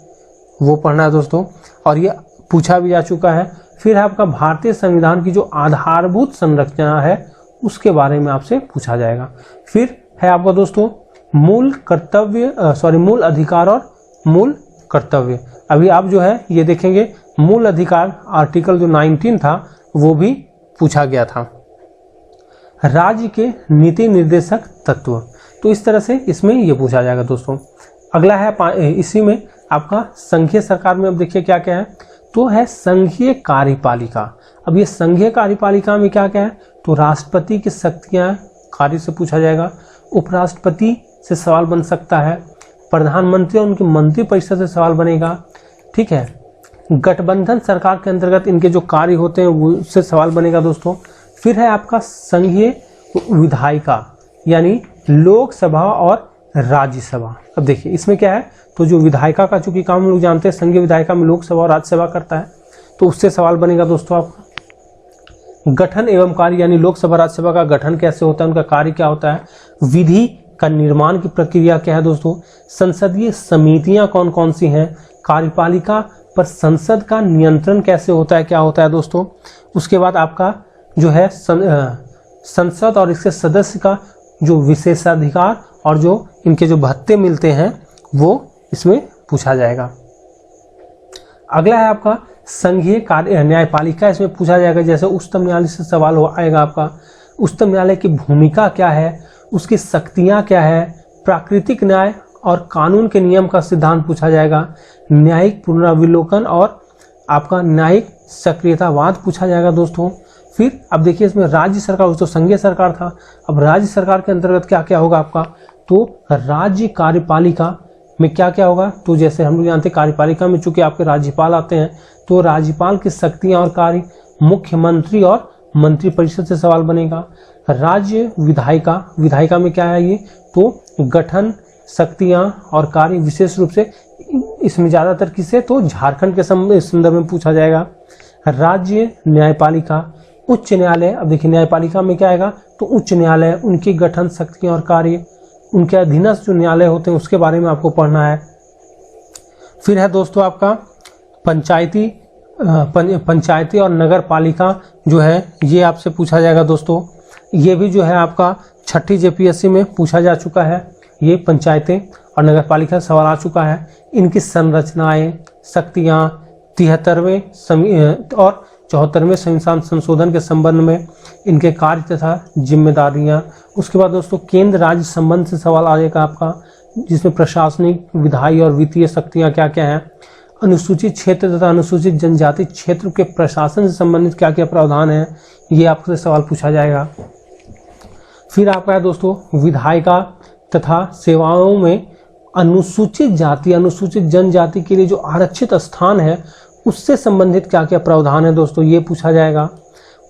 वो पढ़ना है दोस्तों, और ये पूछा भी जा चुका है। फिर है आपका भारतीय संविधान की जो आधारभूत संरचना है उसके बारे में आपसे पूछा जाएगा। फिर है आपका दोस्तों मूल अधिकार और मूल कर्तव्य। अभी आप जो है ये देखेंगे मूल अधिकार आर्टिकल जो 19 था वो भी पूछा गया था। राज्य के नीति निर्देशक तत्व, तो इस तरह से इसमें ये पूछा जाएगा दोस्तों। अगला है इसी में आपका संघीय सरकार में अब देखिए क्या क्या है, तो है संघीय कार्यपालिका। अब ये संघीय कार्यपालिका में क्या क्या है, तो राष्ट्रपति की शक्तियां कार्य से पूछा जाएगा, उपराष्ट्रपति से सवाल बन सकता है, प्रधानमंत्री और उनकी मंत्रिपरिषद से सवाल बनेगा, ठीक है। गठबंधन सरकार के अंतर्गत इनके जो कार्य होते हैं वो उससे सवाल बनेगा दोस्तों। फिर है आपका संघीय विधायिका यानी लोकसभा और राज्यसभा। अब देखिए इसमें क्या है, तो जो विधायिका का चूंकि काम हम लोग जानते हैं, संघीय विधायिका में लोकसभा और राज्यसभा करता है, तो उससे सवाल बनेगा दोस्तों आपका। गठन एवं कार्य यानी लोकसभा राज्यसभा का गठन कैसे होता है, उनका कार्य क्या होता है, विधि का निर्माण की प्रक्रिया क्या है दोस्तों, संसदीय समितियां कौन कौन सी हैं, कार्यपालिका पर संसद का नियंत्रण कैसे होता है, क्या होता है दोस्तों। उसके बाद आपका जो है संसद और इसके सदस्य का जो विशेषाधिकार और जो इनके जो भत्ते मिलते हैं वो इसमें पूछा जाएगा। अगला है आपका संघीय कार्य न्यायपालिका, इसमें पूछा जाएगा जैसे उच्चतम न्यायालय से सवाल आएगा आपका, उच्चतम न्यायालय की भूमिका क्या है, उसकी शक्तियां क्या है, प्राकृतिक न्याय और कानून के नियम का सिद्धांत पूछा जाएगा, न्यायिक पुनरावलोकन और आपका न्यायिक सक्रियतावाद पूछा जाएगा दोस्तों। फिर अब देखिए इसमें राज्य सरकार, तो संघीय सरकार था, अब राज्य सरकार के अंतर्गत क्या क्या होगा आपका, तो राज्य कार्यपालिका में क्या क्या होगा, तो जैसे हम लोग जानते हैं कार्यपालिका में चूंकि आपके राज्यपाल आते हैं, तो राज्यपाल की शक्तियां और कार्य, मुख्यमंत्री और मंत्रिपरिषद से सवाल बनेगा। राज्य विधायिका में क्या है ये, तो गठन, शक्तियां और कार्य, विशेष रूप से इसमें ज्यादातर किसे, तो झारखंड के संदर्भ में पूछा जाएगा। राज्य न्यायपालिका, उच्च न्यायालय, अब देखिए न्यायपालिका में क्या आएगा, तो उच्च न्यायालय, उनकी गठन, शक्तियां और कार्य, उनके अधीनस्थ जो न्यायालय होते हैं उसके बारे में आपको पढ़ना है। फिर है दोस्तों आपका पंचायती और नगर पालिका जो है ये आपसे पूछा जाएगा दोस्तों। ये भी जो है आपका 6ठी जेपीएससी में पूछा जा चुका है, ये पंचायतें और नगर पालिका सवाल आ चुका है। इनकी संरचनाएं, शक्तियां 73वें और 74वें संविधान संशोधन के संबंध में, इनके कार्य तथा जिम्मेदारियां। उसके बाद दोस्तों केंद्र राज्य संबंध से सवाल आएगा आपका, जिसमें प्रशासनिक, विधायी और वित्तीय शक्तियां क्या क्या हैं। अनुसूचित क्षेत्र तथा अनुसूचित जनजाति क्षेत्र के प्रशासन से संबंधित क्या क्या प्रावधान है, ये आपसे सवाल पूछा जाएगा। फिर आपका है दोस्तों विधायिका तथा सेवाओं में अनुसूचित जाति, अनुसूचित जनजाति के लिए जो आरक्षित स्थान है उससे संबंधित क्या क्या प्रावधान है दोस्तों, ये पूछा जाएगा।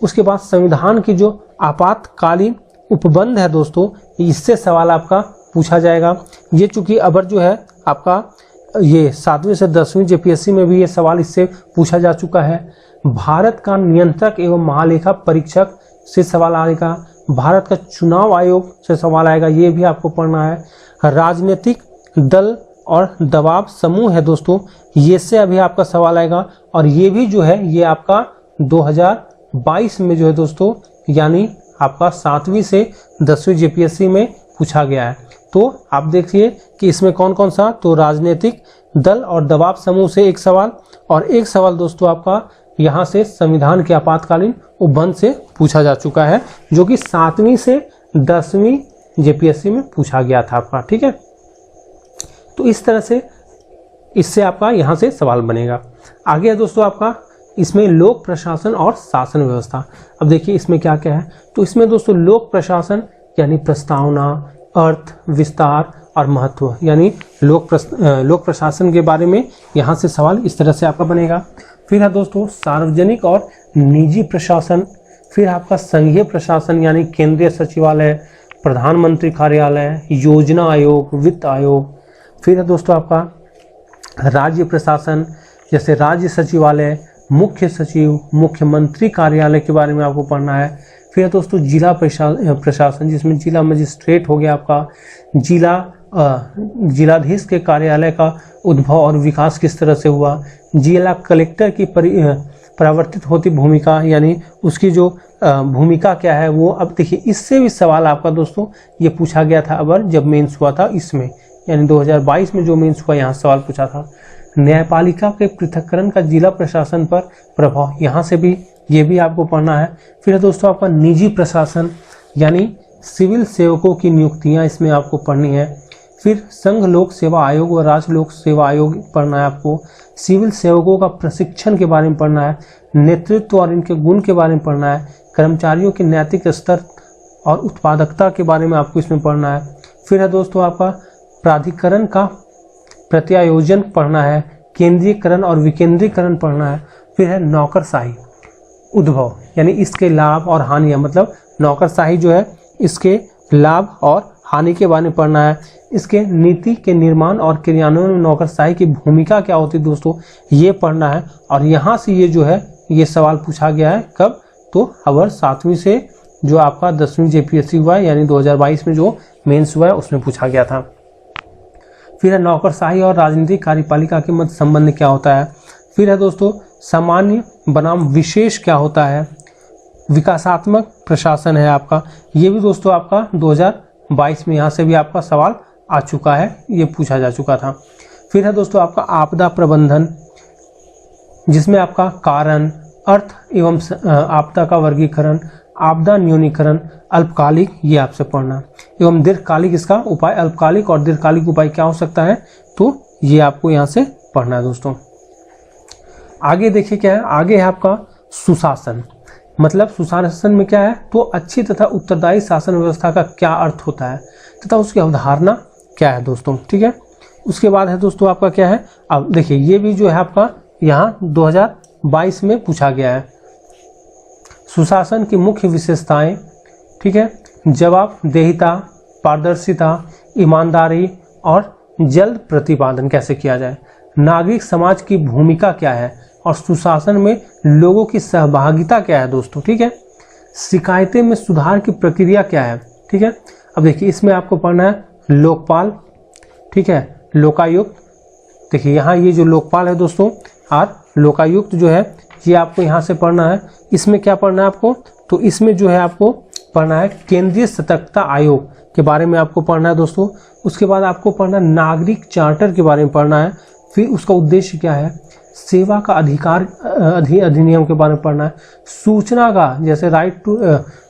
उसके बाद संविधान की जो आपातकालीन उपबंध है दोस्तों, इससे सवाल आपका पूछा जाएगा। ये चूंकि अबर जो है आपका ये 7वीं से 10वीं जेपीएससी में भी ये सवाल इससे पूछा जा चुका है। भारत का नियंत्रक एवं महालेखा परीक्षक से सवाल आएगा। भारत का चुनाव आयोग से सवाल आएगा, ये भी आपको पढ़ना है। राजनीतिक दल और दबाव समूह है दोस्तों, ये से अभी आपका सवाल आएगा, और ये भी जो है ये आपका 2022 में जो है दोस्तों, यानी आपका 7वीं से 10वीं जेपीएससी में पूछा गया है। तो आप देखिए कि इसमें कौन कौन सा, तो राजनीतिक दल और दबाव समूह से एक सवाल, और एक सवाल दोस्तों आपका यहाँ से संविधान के आपातकालीन उपबंध से पूछा जा चुका है, जो कि 7वीं से 10वीं जेपीएससी में पूछा गया था आपका, ठीक है। तो इस तरह से इससे आपका यहाँ से सवाल बनेगा। आगे है दोस्तों आपका इसमें लोक प्रशासन और शासन व्यवस्था। अब देखिए इसमें क्या क्या है, तो इसमें दोस्तों लोक प्रशासन यानी प्रस्तावना, अर्थ, विस्तार और महत्व, यानी लोक प्रशासन के बारे में यहाँ से सवाल इस तरह से आपका बनेगा। फिर है दोस्तों सार्वजनिक और निजी प्रशासन। फिर आपका संघीय प्रशासन यानी केंद्रीय सचिवालय, प्रधानमंत्री कार्यालय, योजना आयोग, वित्त आयोग। फिर है दोस्तों आपका राज्य प्रशासन, जैसे राज्य सचिवालय, मुख्य सचिव, मुख्यमंत्री कार्यालय के बारे में आपको पढ़ना है। फिर है दोस्तों जिला प्रशासन, जिसमें जिला मजिस्ट्रेट हो गया आपका, जिलाधीश के कार्यालय का उद्भव और विकास किस तरह से हुआ, जिला कलेक्टर की परिवर्तित होती भूमिका, यानी उसकी जो भूमिका क्या है वो। अब देखिए इससे भी सवाल आपका दोस्तों ये पूछा गया था अबर जब मेंस हुआ था इसमें, यानी 2022 में जो मेंस हुआ यहाँ सवाल पूछा था। न्यायपालिका के पृथक्करण का जिला प्रशासन पर प्रभाव, यहाँ से भी ये भी आपको पढ़ना है। फिर दोस्तों आपका निजी प्रशासन यानी सिविल सेवकों की नियुक्तियाँ इसमें आपको पढ़नी है। फिर संघ लोक सेवा आयोग व राज्य लोक सेवा आयोग पढ़ना है आपको। सिविल सेवकों का प्रशिक्षण के बारे में पढ़ना है। नेतृत्व और इनके गुण के बारे में पढ़ना है। कर्मचारियों के नैतिक स्तर और उत्पादकता के बारे में आपको इसमें पढ़ना है। फिर है दोस्तों आपका प्राधिकरण का प्रत्यायोजन पढ़ना है। केंद्रीयकरण और विकेंद्रीकरण पढ़ना है। फिर है नौकरशाही उद्भव, यानी इसके लाभ और हानियां, मतलब नौकरशाही जो है इसके लाभ और हानि के बारे में पढ़ना है। इसके नीति के निर्माण और क्रियान्वयन में नौकरशाही की भूमिका क्या होती है दोस्तों, ये पढ़ना है। और यहाँ से ये जो है ये सवाल पूछा गया है कब, तो अवर 7वीं से जो आपका 10वीं जेपीएससी हुआ है, यानी 2022 में जो मेंस हुआ है उसमें पूछा गया था। फिर है नौकरशाही और राजनीतिक कार्यपालिका के मध्य संबंध क्या होता है। फिर है दोस्तों सामान्य बनाम विशेष क्या होता है। विकासात्मक प्रशासन है आपका, ये भी दोस्तों आपका 2022 में यहाँ से भी आपका सवाल आ चुका है, ये पूछा जा चुका था। फिर है दोस्तों आपका आपदा प्रबंधन, जिसमें आपका कारण, अर्थ एवं आपदा का वर्गीकरण, आपदा न्यूनीकरण, अल्पकालिक, ये आपसे पढ़ना एवं दीर्घकालिक, इसका उपाय, अल्पकालिक और दीर्घकालिक उपाय क्या हो सकता है, तो ये आपको यहाँ से पढ़ना है दोस्तों। आगे देखिए क्या है, आगे है आपका सुशासन। मतलब सुशासन में क्या है, तो अच्छी तथा उत्तरदायी शासन व्यवस्था का क्या अर्थ होता है तथा उसकी अवधारणा क्या है दोस्तों, ठीक है। उसके बाद है दोस्तों आपका क्या है, अब देखिए ये भी जो है आपका यहाँ 2022 में पूछा गया है। सुशासन की मुख्य विशेषताएं, ठीक है, जवाबदेहिता, पारदर्शिता, ईमानदारी और जल्द प्रतिपादन कैसे किया जाए। नागरिक समाज की भूमिका क्या है और सुशासन में लोगों की सहभागिता क्या है दोस्तों, ठीक है। शिकायतें में सुधार की प्रक्रिया क्या है, ठीक है। अब देखिए इसमें आपको पढ़ना है लोकपाल, ठीक है, लोकायुक्त। देखिए यहाँ ये जो लोकपाल है दोस्तों और लोकायुक्त जो है ये आपको यहाँ से पढ़ना है। इसमें क्या पढ़ना है आपको, तो इसमें जो है आपको पढ़ना है केंद्रीय सतर्कता आयोग के बारे में आपको पढ़ना है दोस्तों। उसके बाद आपको पढ़ना नागरिक चार्टर के बारे में पढ़ना है। फिर उसका उद्देश्य क्या है, सेवा का अधिकार अधिनियम के बारे में पढ़ना है। सूचना का, जैसे राइट टू,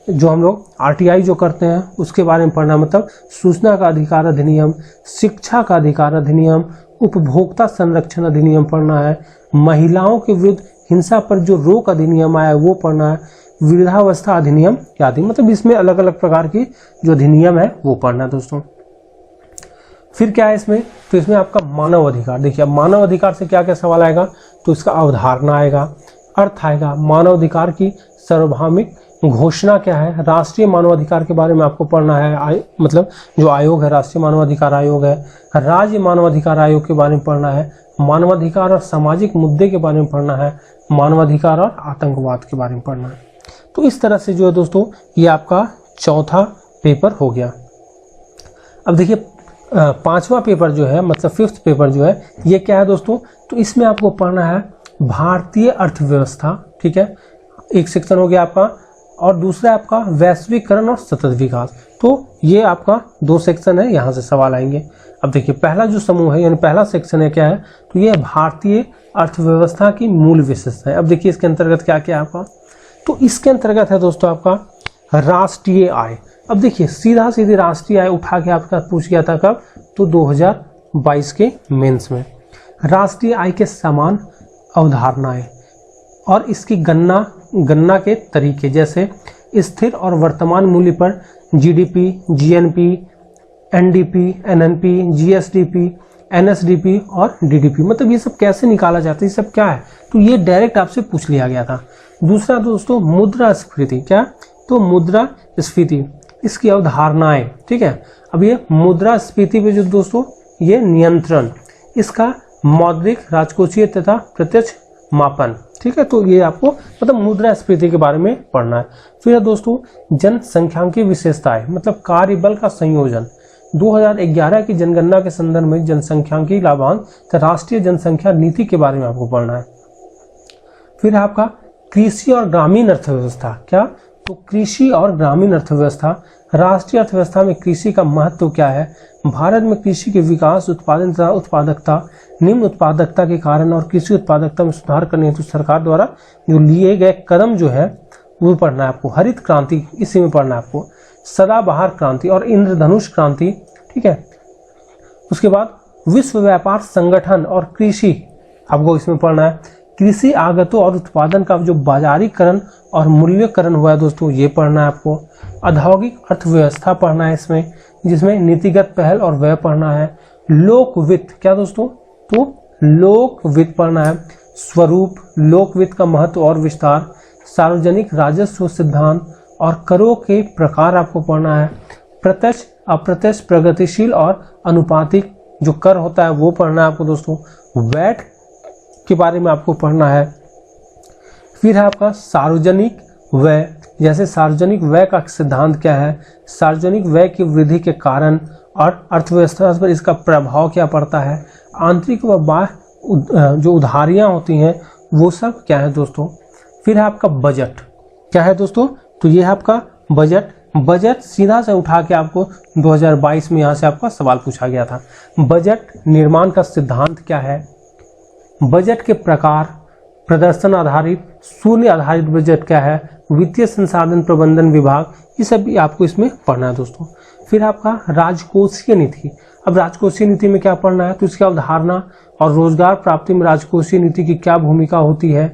जो हम लोग आरटीआई जो करते हैं उसके बारे में पढ़ना है, मतलब सूचना का अधिकार अधिनियम, शिक्षा का अधिकार अधिनियम, उपभोक्ता संरक्षण अधिनियम पढ़ना है। महिलाओं के विरुद्ध हिंसा पर जो रोक अधिनियम आया है वो पढ़ना है। वृद्धावस्था अधिनियम आदि, मतलब इसमें अलग अलग प्रकार की जो अधिनियम है वो पढ़ना है दोस्तों। फिर क्या है इसमें, तो इसमें आपका मानव अधिकार। देखिए अब मानव अधिकार से क्या क्या सवाल आएगा, तो इसका अवधारणा आएगा, अर्थ आएगा, मानव अधिकार की सार्वभौमिक घोषणा क्या है, राष्ट्रीय मानव अधिकार के बारे में आपको पढ़ना है, मतलब जो आयोग है राष्ट्रीय मानव अधिकार आयोग है, राज्य मानव अधिकार आयोग के बारे में पढ़ना है, मानवाधिकार और सामाजिक मुद्दे के बारे में पढ़ना है, मानवाधिकार और आतंकवाद के बारे में पढ़ना है। तो इस तरह से जो है दोस्तों ये आपका चौथा पेपर हो गया। अब देखिए पांचवा पेपर जो है, मतलब 5th पेपर जो है ये क्या है दोस्तों, तो इसमें आपको पढ़ना है भारतीय अर्थव्यवस्था, ठीक है, एक सेक्शन हो गया आपका, और दूसरा आपका वैश्वीकरण और सतत विकास। तो ये आपका 2 सेक्शन है, यहाँ से सवाल आएंगे। अब देखिए पहला जो समूह है यानी पहला सेक्शन है क्या है, तो ये भारतीय अर्थव्यवस्था की मूल विशेषता है। अब देखिए इसके अंतर्गत क्या क्या है आपका, तो इसके अंतर्गत है दोस्तों आपका राष्ट्रीय आय। अब देखिए सीधा सीधी राष्ट्रीय आय उठा के आपका पूछ गया था कब, तो 2022 के मेंस में। राष्ट्रीय आय के समान अवधारणाएं और इसकी गणना के तरीके, जैसे स्थिर और वर्तमान मूल्य पर GDP, GNP, NDP, NNP, GSDP, NSDP और डीडीपी, मतलब ये सब कैसे निकाला जाता है, ये सब क्या है, तो ये डायरेक्ट आपसे पूछ लिया गया था। दूसरा दोस्तों मुद्रास्फीति, क्या, तो मुद्रास्फीति इसकी अवधारणाएं, ठीक है। अब ये मुद्रास्फीति पे जो दोस्तों ये नियंत्रण, इसका मौद्रिक, राजकोषीय तथा प्रत्यक्ष मापन, ठीक है, तो ये आपको मतलब मुद्रास्फीति के बारे में पढ़ना है। फिर है दोस्तों जनसंख्यांकीय विशेषताएं, मतलब कार्यबल का संयोजन। 2011 की जनगणना के संदर्भ में जनसंख्यांकीय लाभांश तथा राष्ट्रीय जनसंख्या नीति के बारे में आपको पढ़ना है। फिर आपका कृषि और ग्रामीण अर्थव्यवस्था, क्या, तो कृषि और ग्रामीण अर्थव्यवस्था, राष्ट्रीय अर्थव्यवस्था में कृषि का महत्व क्या है, भारत में कृषि के विकास, उत्पादन तथा उत्पादकता, निम्न उत्पादकता के कारण और कृषि उत्पादकता में सुधार करने हेतु सरकार द्वारा जो लिए गए कदम जो है वो पढ़ना है आपको। हरित क्रांति इसी में पढ़ना है आपको, सदाबहार क्रांति और इंद्रधनुष क्रांति, ठीक है, उसके बाद विश्व व्यापार संगठन और कृषि आपको इसमें पढ़ना है। कृषि आगतों और उत्पादन का जो बाजारीकरण और मूल्यकरण हुआ है दोस्तों, ये पढ़ना है आपको। औद्योगिक अर्थव्यवस्था पढ़ना है इसमें, जिसमें नीतिगत पहल और व्यय पढ़ना है। लोक वित्त, क्या दोस्तों, तो लोक वित्त पढ़ना है। स्वरूप, लोक वित्त का महत्व और विस्तार, सार्वजनिक राजस्व सिद्धांत और करों के प्रकार आपको पढ़ना है। प्रत्यक्ष, अप्रत्यक्ष, प्रगतिशील और अनुपातिक जो कर होता है वो पढ़ना है आपको दोस्तों। वैट के बारे में आपको पढ़ना है। फिर है आपका सार्वजनिक व्यय, जैसे सार्वजनिक व्यय का सिद्धांत क्या है, सार्वजनिक व्यय की वृद्धि के कारण और अर्थव्यवस्था पर इसका प्रभाव क्या पड़ता है, आंतरिक व बाह्य जो उधारियां होती हैं वो सब क्या है दोस्तों। फिर है आपका बजट, क्या है दोस्तों, तो ये है आपका बजट। बजट सीधा से उठा के आपको 2022 में यहाँ से आपका सवाल पूछा गया था। बजट निर्माण का सिद्धांत क्या है, बजट के प्रकार, प्रदर्शन आधारित, शून्य आधारित बजट क्या है, वित्तीय संसाधन प्रबंधन विभाग, ये सब भी आपको इसमें पढ़ना है दोस्तों। फिर आपका राजकोषीय नीति, अब राजकोषीय नीति में क्या पढ़ना है, तो इसकी अवधारणा और रोजगार प्राप्ति में राजकोषीय नीति की क्या भूमिका होती है,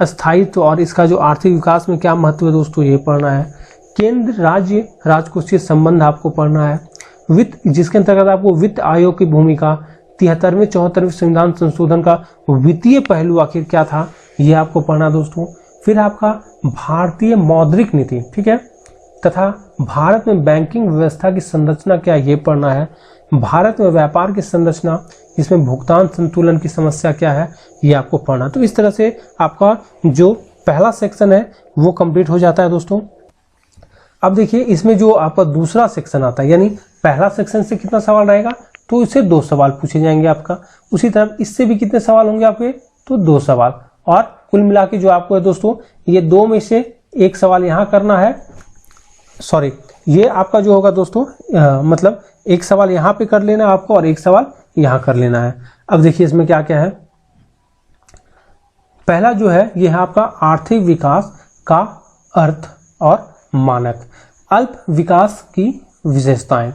स्थायित्व और इसका जो आर्थिक विकास में क्या महत्व है दोस्तों, ये पढ़ना है। केंद्र राज्य राजकोषीय संबंध आपको पढ़ना है। वित्त, जिसके अंतर्गत आपको वित्त आयोग की भूमिका, 73वें 74वें संविधान संशोधन का वित्तीय पहलू आखिर क्या था, ये आपको पढ़ना दोस्तों। फिर आपका भारतीय मौद्रिक नीति, ठीक है, तथा भारत में बैंकिंग व्यवस्था की संरचना क्या, ये पढ़ना है। भारत में व्यापार की संरचना, इसमें भुगतान संतुलन की समस्या क्या है, ये आपको पढ़ना। तो इस तरह से आपका जो पहला सेक्शन है वो कंप्लीट हो जाता है दोस्तों। अब देखिए इसमें जो आपका दूसरा सेक्शन आता है, यानी पहला सेक्शन से कितना सवाल रहेगा, तो इससे 2 सवाल पूछे जाएंगे आपका। उसी तरह इससे भी कितने सवाल होंगे आपके, तो 2 सवाल। और कुल मिला के जो आपको है दोस्तों, ये 2 में से 1 सवाल यहाँ करना है, सॉरी, ये आपका जो होगा दोस्तों मतलब 1 सवाल यहाँ पे कर लेना है आपको और 1 सवाल यहाँ कर लेना है। अब देखिए इसमें क्या क्या है। पहला जो है ये है आपका आर्थिक विकास का अर्थ और मानक, अल्प विकास की विशेषताएं।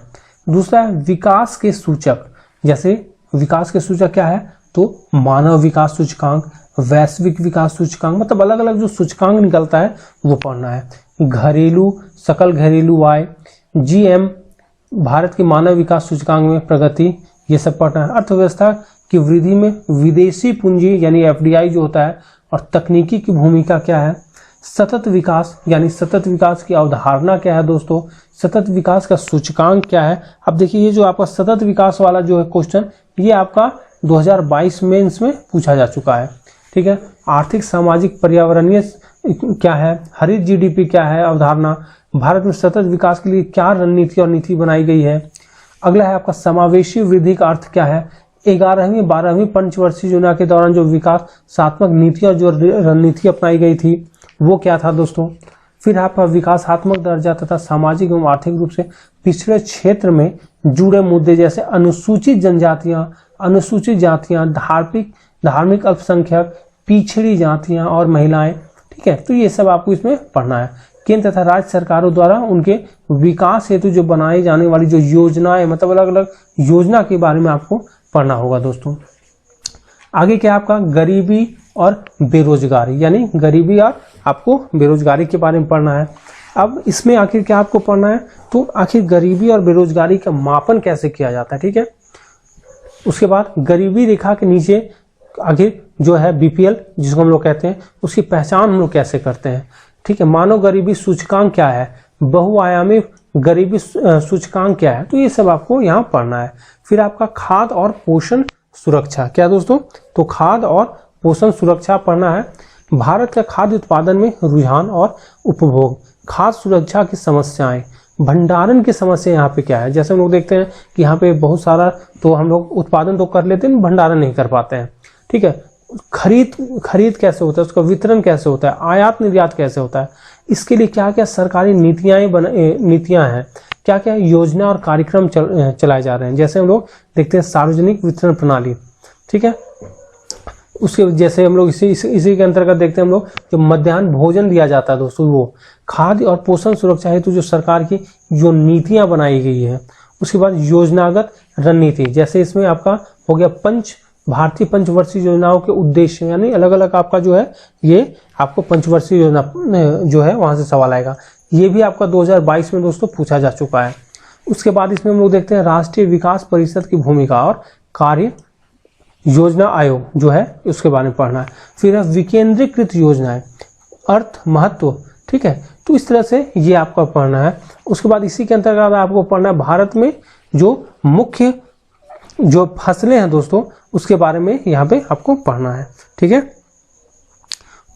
दूसरा है विकास के सूचक, जैसे विकास के सूचक क्या है, तो मानव विकास सूचकांक, वैश्विक विकास सूचकांक, मतलब अलग अलग जो सूचकांक निकलता है वो पढ़ना है। घरेलू, सकल घरेलू आय, जीएम, भारत की मानव विकास सूचकांक में प्रगति, ये सब पढ़ना है। अर्थव्यवस्था की वृद्धि में विदेशी पूंजी यानी एफडीआई जो होता है और तकनीकी की भूमिका क्या है। सतत विकास, यानी सतत विकास की अवधारणा क्या है दोस्तों, सतत विकास का सूचकांक क्या है। अब देखिए ये जो आपका सतत विकास वाला जो है क्वेश्चन, ये आपका 2022 में इसमें पूछा जा चुका है, ठीक है। आर्थिक सामाजिक पर्यावरणीय क्या है, हरित जीडीपी क्या है अवधारणा, भारत में सतत विकास के लिए क्या रणनीति और नीति बनाई गई है। अगला है आपका समावेशी वृद्धि का अर्थ क्या है। 11वीं 12वीं पंचवर्षीय योजना के दौरान जो विकासात्मक नीति और जो रणनीति अपनाई गई थी वो क्या था दोस्तों। फिर आपका विकासात्मक दर्जा तथा सामाजिक एवं आर्थिक रूप से पिछड़े क्षेत्र में जुड़े मुद्दे, जैसे अनुसूचित जनजातियां, अनुसूचित जातियां, धार्मिक अल्पसंख्यक, पिछड़ी जातियां और महिलाएं, ठीक है। तो ये सब आपको इसमें पढ़ना है। केंद्र तथा राज्य सरकारों द्वारा उनके विकास हेतु जो बनाई जाने वाली जो योजनाएं, मतलब अलग अलग योजना के बारे में आपको पढ़ना होगा दोस्तों। आगे क्या आपका गरीबी और बेरोजगारी, यानी गरीबी और आपको बेरोजगारी के बारे में पढ़ना है। अब इसमें आखिर क्या आपको पढ़ना है, तो आखिर गरीबी और बेरोजगारी का मापन कैसे किया जाता है, ठीक है। उसके बाद गरीबी रेखा के नीचे आखिर जो है बीपीएल जिसको हम लोग कहते हैं, उसकी पहचान हम लोग कैसे करते हैं, ठीक है। मानव गरीबी सूचकांक क्या है, बहुआयामी गरीबी सूचकांक क्या है, तो ये सब आपको यहाँ पढ़ना है। फिर आपका खाद्य और पोषण सुरक्षा क्या दोस्तों, तो खाद्य और पोषण सुरक्षा पढ़ना है। भारत का खाद्य उत्पादन में रुझान और उपभोग, खाद्य सुरक्षा की समस्याएं, भंडारण की समस्या यहाँ पे क्या है। जैसे हम लोग देखते हैं कि यहाँ पे बहुत सारा तो हम लोग उत्पादन तो कर लेते हैं, भंडारण नहीं कर पाते हैं, ठीक है। खरीद कैसे होता है, उसका वितरण कैसे होता है, आयात निर्यात कैसे होता है, इसके लिए क्या क्या सरकारी नीतियां हैं, क्या क्या योजना और कार्यक्रम चलाए जा रहे हैं। जैसे हम लोग देखते हैं सार्वजनिक वितरण प्रणाली, ठीक है। उसके जैसे हम लोग इसी के अंतर्गत देखते हैं हम लोग जो मध्याह्न भोजन दिया जाता है दोस्तों, वो खाद्य और पोषण सुरक्षा हेतु जो सरकार की जो नीतियां बनाई गई है उसके बाद योजनागत रणनीति, जैसे इसमें आपका हो गया भारतीय पंचवर्षीय योजनाओं के उद्देश्य, यानी अलग अलग आपका जो है ये आपको पंचवर्षीय योजना जो है वहां से सवाल आएगा। ये भी आपका 2022 में दोस्तों पूछा जा चुका है। उसके बाद इसमें हम लोग देखते हैं राष्ट्रीय विकास परिषद की भूमिका और कार्य योजना आयोग जो है उसके बारे में पढ़ना है। फिर है विकेंद्रीकृत योजनाएं, अर्थ, महत्व, ठीक है, तो इस तरह से ये आपको पढ़ना है। उसके बाद इसी के अंतर्गत आपको पढ़ना है भारत में जो मुख्य जो फसलें हैं दोस्तों उसके बारे में यहाँ पे आपको पढ़ना है, ठीक है।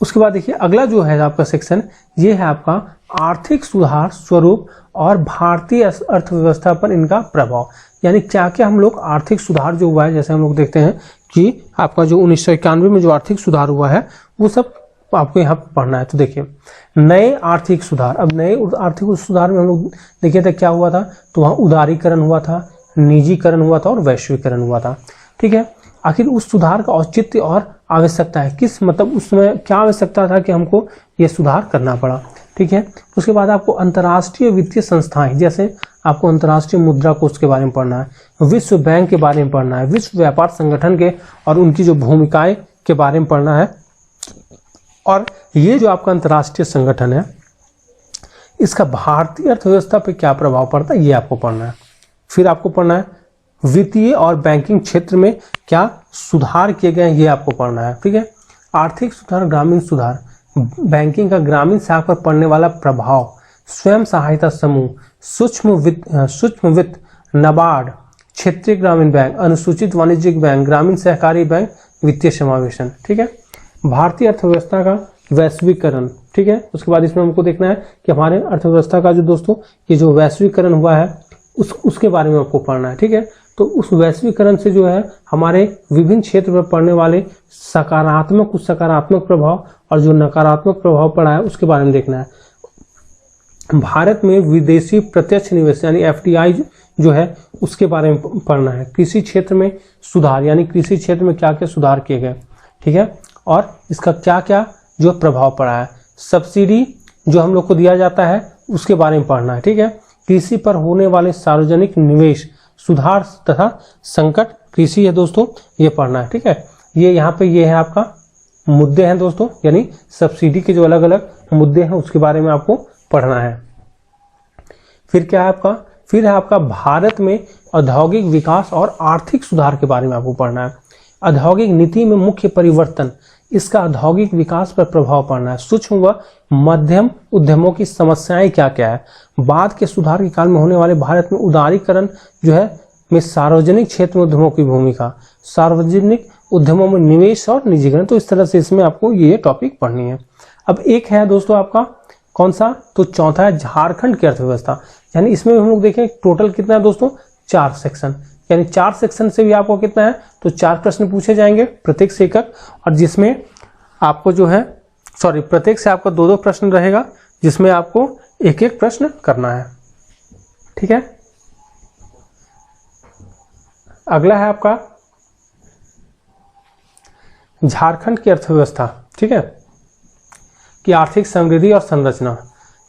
उसके बाद देखिए अगला जो है आपका सेक्शन, ये है आपका आर्थिक सुधार स्वरूप और भारतीय अर्थव्यवस्था पर इनका प्रभाव, यानी क्या क्या हम लोग आर्थिक सुधार जो हुआ है, जैसे हम लोग देखते हैं कि आपका जो 1991 में जो आर्थिक सुधार हुआ है वो सब आपको यहाँ पढ़ना है। तो देखिए नए आर्थिक सुधार, अब नए आर्थिक सुधार में हम लोग देखिए था क्या हुआ था, तो वहाँ उदारीकरण हुआ था, निजीकरण हुआ था और वैश्वीकरण हुआ था, ठीक है। आखिर उस सुधार का औचित्य और आवश्यकता है, किस मतलब उसमें क्या आवश्यकता था कि हमको ये सुधार करना पड़ा, ठीक है। उसके बाद आपको अंतर्राष्ट्रीय वित्तीय संस्थाएं, जैसे आपको अंतर्राष्ट्रीय मुद्रा कोष के बारे में पढ़ना है, विश्व बैंक के बारे में पढ़ना है, विश्व व्यापार संगठन के और उनकी जो भूमिकाएं के बारे में पढ़ना है। और ये जो आपका अंतर्राष्ट्रीय संगठन है इसका भारतीय अर्थव्यवस्था पर क्या प्रभाव पड़ता है ये आपको पढ़ना है। फिर आपको पढ़ना है वित्तीय और बैंकिंग क्षेत्र में क्या सुधार किए गए ये आपको पढ़ना है, ठीक है। आर्थिक सुधार, ग्रामीण सुधार, बैंकिंग का ग्रामीण शाखा पर पड़ने वाला प्रभाव, स्वयं सहायता समूह, सूक्ष्म वित्त, नाबार्ड, क्षेत्रीय ग्रामीण बैंक, अनुसूचित वाणिज्यिक बैंक, ग्रामीण सहकारी बैंक, वित्तीय समावेशन, ठीक है। भारतीय अर्थव्यवस्था का वैश्वीकरण, ठीक है। उसके बाद इसमें हमको देखना है कि हमारे अर्थव्यवस्था का जो दोस्तों ये जो वैश्वीकरण हुआ है उसके बारे में आपको पढ़ना है, ठीक है। तो उस वैश्वीकरण से जो है हमारे विभिन्न क्षेत्र पर पड़ने वाले सकारात्मक, कुछ सकारात्मक प्रभाव और जो नकारात्मक प्रभाव पड़ा है उसके बारे में देखना है। भारत में विदेशी प्रत्यक्ष निवेश यानी FDI जो है उसके बारे में पढ़ना है। कृषि क्षेत्र में सुधार, यानी कृषि क्षेत्र में क्या क्या सुधार किए गए, ठीक है, और इसका क्या क्या जो प्रभाव पड़ा है। सब्सिडी जो हम लोग को दिया जाता है उसके बारे में पढ़ना है, ठीक है। कृषि पर होने वाले सार्वजनिक निवेश, सुधार तथा संकट, कृषि है दोस्तों ये पढ़ना है, ठीक है। ये यहाँ पे ये है आपका मुद्दे हैं दोस्तों, यानी सब्सिडी के जो अलग अलग मुद्दे हैं उसके बारे में आपको पढ़ना है। फिर क्या है आपका, फिर है आपका भारत में औद्योगिक विकास और आर्थिक सुधार के बारे में आपको पढ़ना है। औद्योगिक नीति में मुख्य परिवर्तन, इसका औद्योगिक विकास पर प्रभाव पड़ना है। सूक्ष्म व मध्यम उद्यमों की समस्याएं क्या क्या है। बाद के सुधार के काल में होने वाले भारत में उदारीकरण जो है में सार्वजनिक क्षेत्र में उद्यमों की भूमिका, सार्वजनिक उद्यमों में निवेश और निजीकरण। तो इस तरह से इसमें आपको ये टॉपिक पढ़नी है। अब एक है दोस्तों आपका कौन सा, तो चौथा है झारखंड की अर्थव्यवस्था, यानी इसमें हम लोग देखें टोटल कितना है दोस्तों 4 सेक्शन, यानी 4 सेक्शन से भी आपको कितना है तो 4 प्रश्न पूछे जाएंगे प्रत्येक से एक, और जिसमें आपको जो है प्रत्येक से आपका 2-2 प्रश्न रहेगा जिसमें आपको एक एक प्रश्न करना है, ठीक है। अगला है आपका झारखंड की अर्थव्यवस्था, ठीक है, कि आर्थिक समृद्धि और संरचना,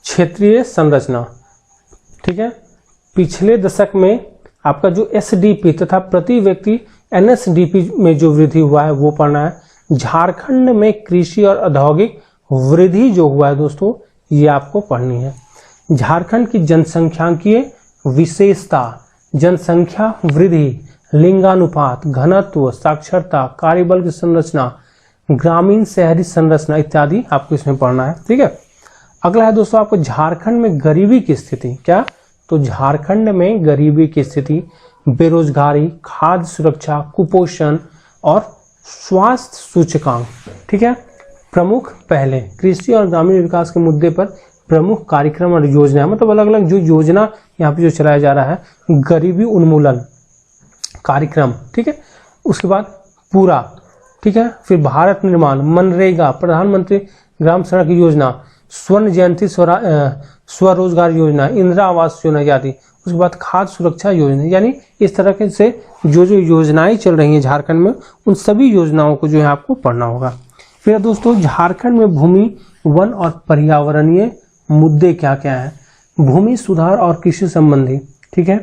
क्षेत्रीय संरचना, ठीक है। पिछले दशक में आपका जो SDP तथा प्रति व्यक्ति NSDP में जो वृद्धि हुआ है वो पढ़ना है। झारखंड में कृषि और औद्योगिक वृद्धि जो हुआ है दोस्तों ये आपको पढ़नी है। झारखंड की जनसंख्याकीय विशेषता, जनसंख्या वृद्धि, लिंगानुपात, घनत्व, साक्षरता, कार्यबल की संरचना, ग्रामीण शहरी संरचना इत्यादि आपको इसमें पढ़ना है, ठीक है। अगला है दोस्तों आपको झारखंड में गरीबी की स्थिति, क्या, तो झारखंड में गरीबी की स्थिति, बेरोजगारी, खाद्य सुरक्षा, कुपोषण और स्वास्थ्य सूचकांक, ठीक है। प्रमुख पहले कृषि और ग्रामीण विकास के मुद्दे पर प्रमुख कार्यक्रम और योजना, मतलब अलग अलग जो योजना यहाँ पे जो चलाया जा रहा है, गरीबी उन्मूलन कार्यक्रम, ठीक है। उसके बाद पूरा, ठीक है। फिर भारत निर्माण, मनरेगा, प्रधानमंत्री ग्राम सड़क योजना, स्वर्ण जयंती स्वरोजगार योजना, इंदिरा आवास योजना आदि। उसके बाद खाद्य सुरक्षा योजना, यानी इस तरह से जो जो योजनाएं चल रही हैं झारखंड में उन सभी योजनाओं को जो है आपको पढ़ना होगा। फिर दोस्तों झारखंड में भूमि, वन और पर्यावरणीय मुद्दे क्या क्या हैं। भूमि सुधार और कृषि संबंधी, ठीक है।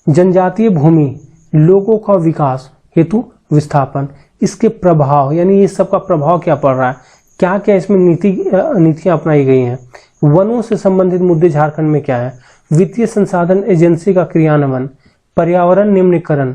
जनजातीय भूमि लोगों का विकास हेतु विस्थापन, इसके प्रभाव यानी ये सब का प्रभाव क्या पड़ रहा है, क्या क्या इसमें नीतियां अपनाई गई हैं। वनों से संबंधित मुद्दे झारखंड में क्या है, वित्तीय संसाधन एजेंसी का क्रियान्वयन, पर्यावरण निम्नीकरण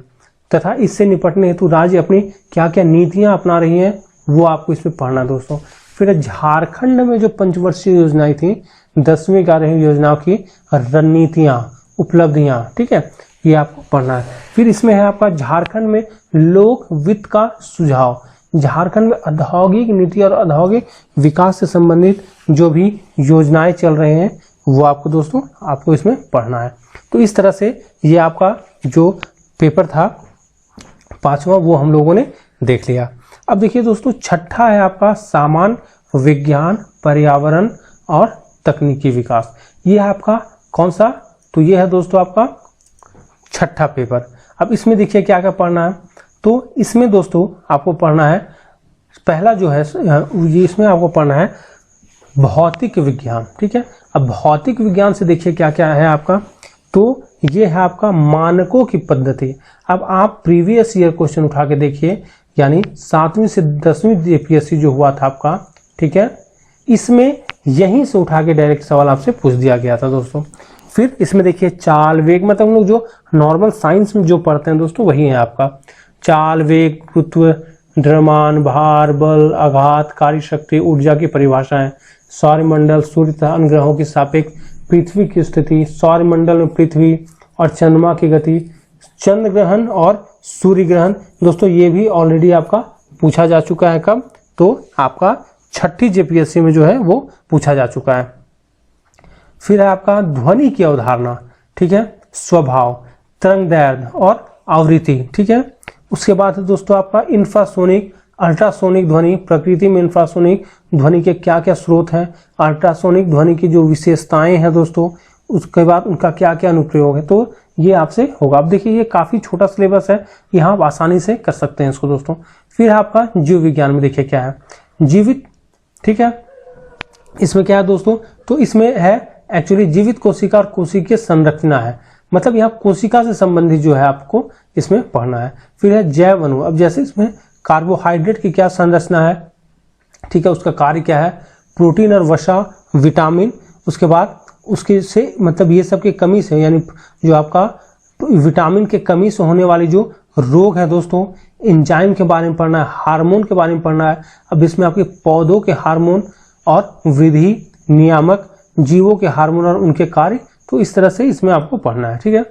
तथा इससे निपटने हेतु राज्य अपनी क्या क्या नीतियां अपना रही हैं, वो आपको इसमें पढ़ना है दोस्तों। फिर झारखंड में जो पंचवर्षीय योजनाएं थी, 10वीं 11वीं योजनाओं की रणनीतियां, उपलब्धियां, ठीक है, ये आपको पढ़ना है। फिर इसमें है आपका झारखंड में लोक वित्त का सुझाव, झारखंड में औद्योगिक नीति और औद्योगिक विकास से संबंधित जो भी योजनाएं चल रहे हैं वो आपको दोस्तों आपको इसमें पढ़ना है। तो इस तरह से ये आपका जो पेपर था 5वां वो हम लोगों ने देख लिया। अब देखिए दोस्तों, छठा है आपका सामान्य विज्ञान, पर्यावरण और तकनीकी विकास। ये है आपका कौन सा, तो ये है दोस्तों आपका छठा पेपर। अब इसमें देखिए क्या क्या पढ़ना है, तो इसमें दोस्तों आपको पढ़ना है, पहला जो है ये इसमें आपको पढ़ना है भौतिक विज्ञान, ठीक है। अब भौतिक विज्ञान से देखिए क्या क्या है आपका, तो ये है आपका मानकों की पद्धति। अब आप प्रीवियस ईयर क्वेश्चन उठा के देखिए, यानी 7वीं से 10वीं जेपीएससी जो हुआ था आपका, ठीक है, इसमें यहीं से उठा के डायरेक्ट सवाल आपसे पूछ दिया गया था दोस्तों। फिर इसमें देखिए चाल वेग, मतलब हम लोग जो नॉर्मल साइंस में जो पढ़ते हैं दोस्तों वही है आपका चाल वेग, गुरुत्व, द्रव्यमान, भार, बल, आघात, कार्य शक्ति, ऊर्जा की परिभाषाएं, सौरमंडल, सूर्य तथा अन्य ग्रहों की सापेक्ष पृथ्वी की स्थिति, सौरमंडल में पृथ्वी और चंद्रमा की गति, चंद्र ग्रहण और सूर्य ग्रहण। दोस्तों ये भी ऑलरेडी आपका पूछा जा चुका है, कब, तो आपका 6ठी जेपीएससी में जो है वो पूछा जा चुका है। फिर है आपका ध्वनि की अवधारणा, ठीक है, स्वभाव, तरंगदैर्घ्य और आवृत्ति, ठीक है। उसके बाद है दोस्तों आपका इंफ्रासोनिक, अल्ट्रासोनिक ध्वनि, प्रकृति में इंफ्रासोनिक ध्वनि के क्या क्या स्रोत हैं, अल्ट्रासोनिक ध्वनि की जो विशेषताएं हैं दोस्तों, उसके बाद उनका क्या क्या अनुप्रयोग है, तो ये आपसे होगा। अब देखिए ये काफी छोटा सिलेबस है, यहाँ आप आसानी से कर सकते हैं इसको दोस्तों। फिर आपका जीव विज्ञान में देखिए क्या है, जीवित, ठीक है, इसमें क्या है दोस्तों, तो इसमें है एक्चुअली जीवित कोशिका और कोशिकीय संरचना है, मतलब यहाँ कोशिका से संबंधित जो है आपको इसमें पढ़ना है। फिर है जैव अणु, अब जैसे इसमें कार्बोहाइड्रेट की क्या संरचना है, ठीक है, उसका कार्य क्या है, प्रोटीन और वसा, विटामिन, उसके बाद उसके से मतलब ये सब की कमी से, यानी जो आपका विटामिन के कमी से होने वाली जो रोग है दोस्तों, एंजाइम के बारे में पढ़ना है, हार्मोन के बारे में पढ़ना है। अब इसमें आपके पौधों के हार्मोन और वृद्धि नियामक, जीवों के हार्मोन और उनके कार्य, तो इस तरह से इसमें आपको पढ़ना है, ठीक है।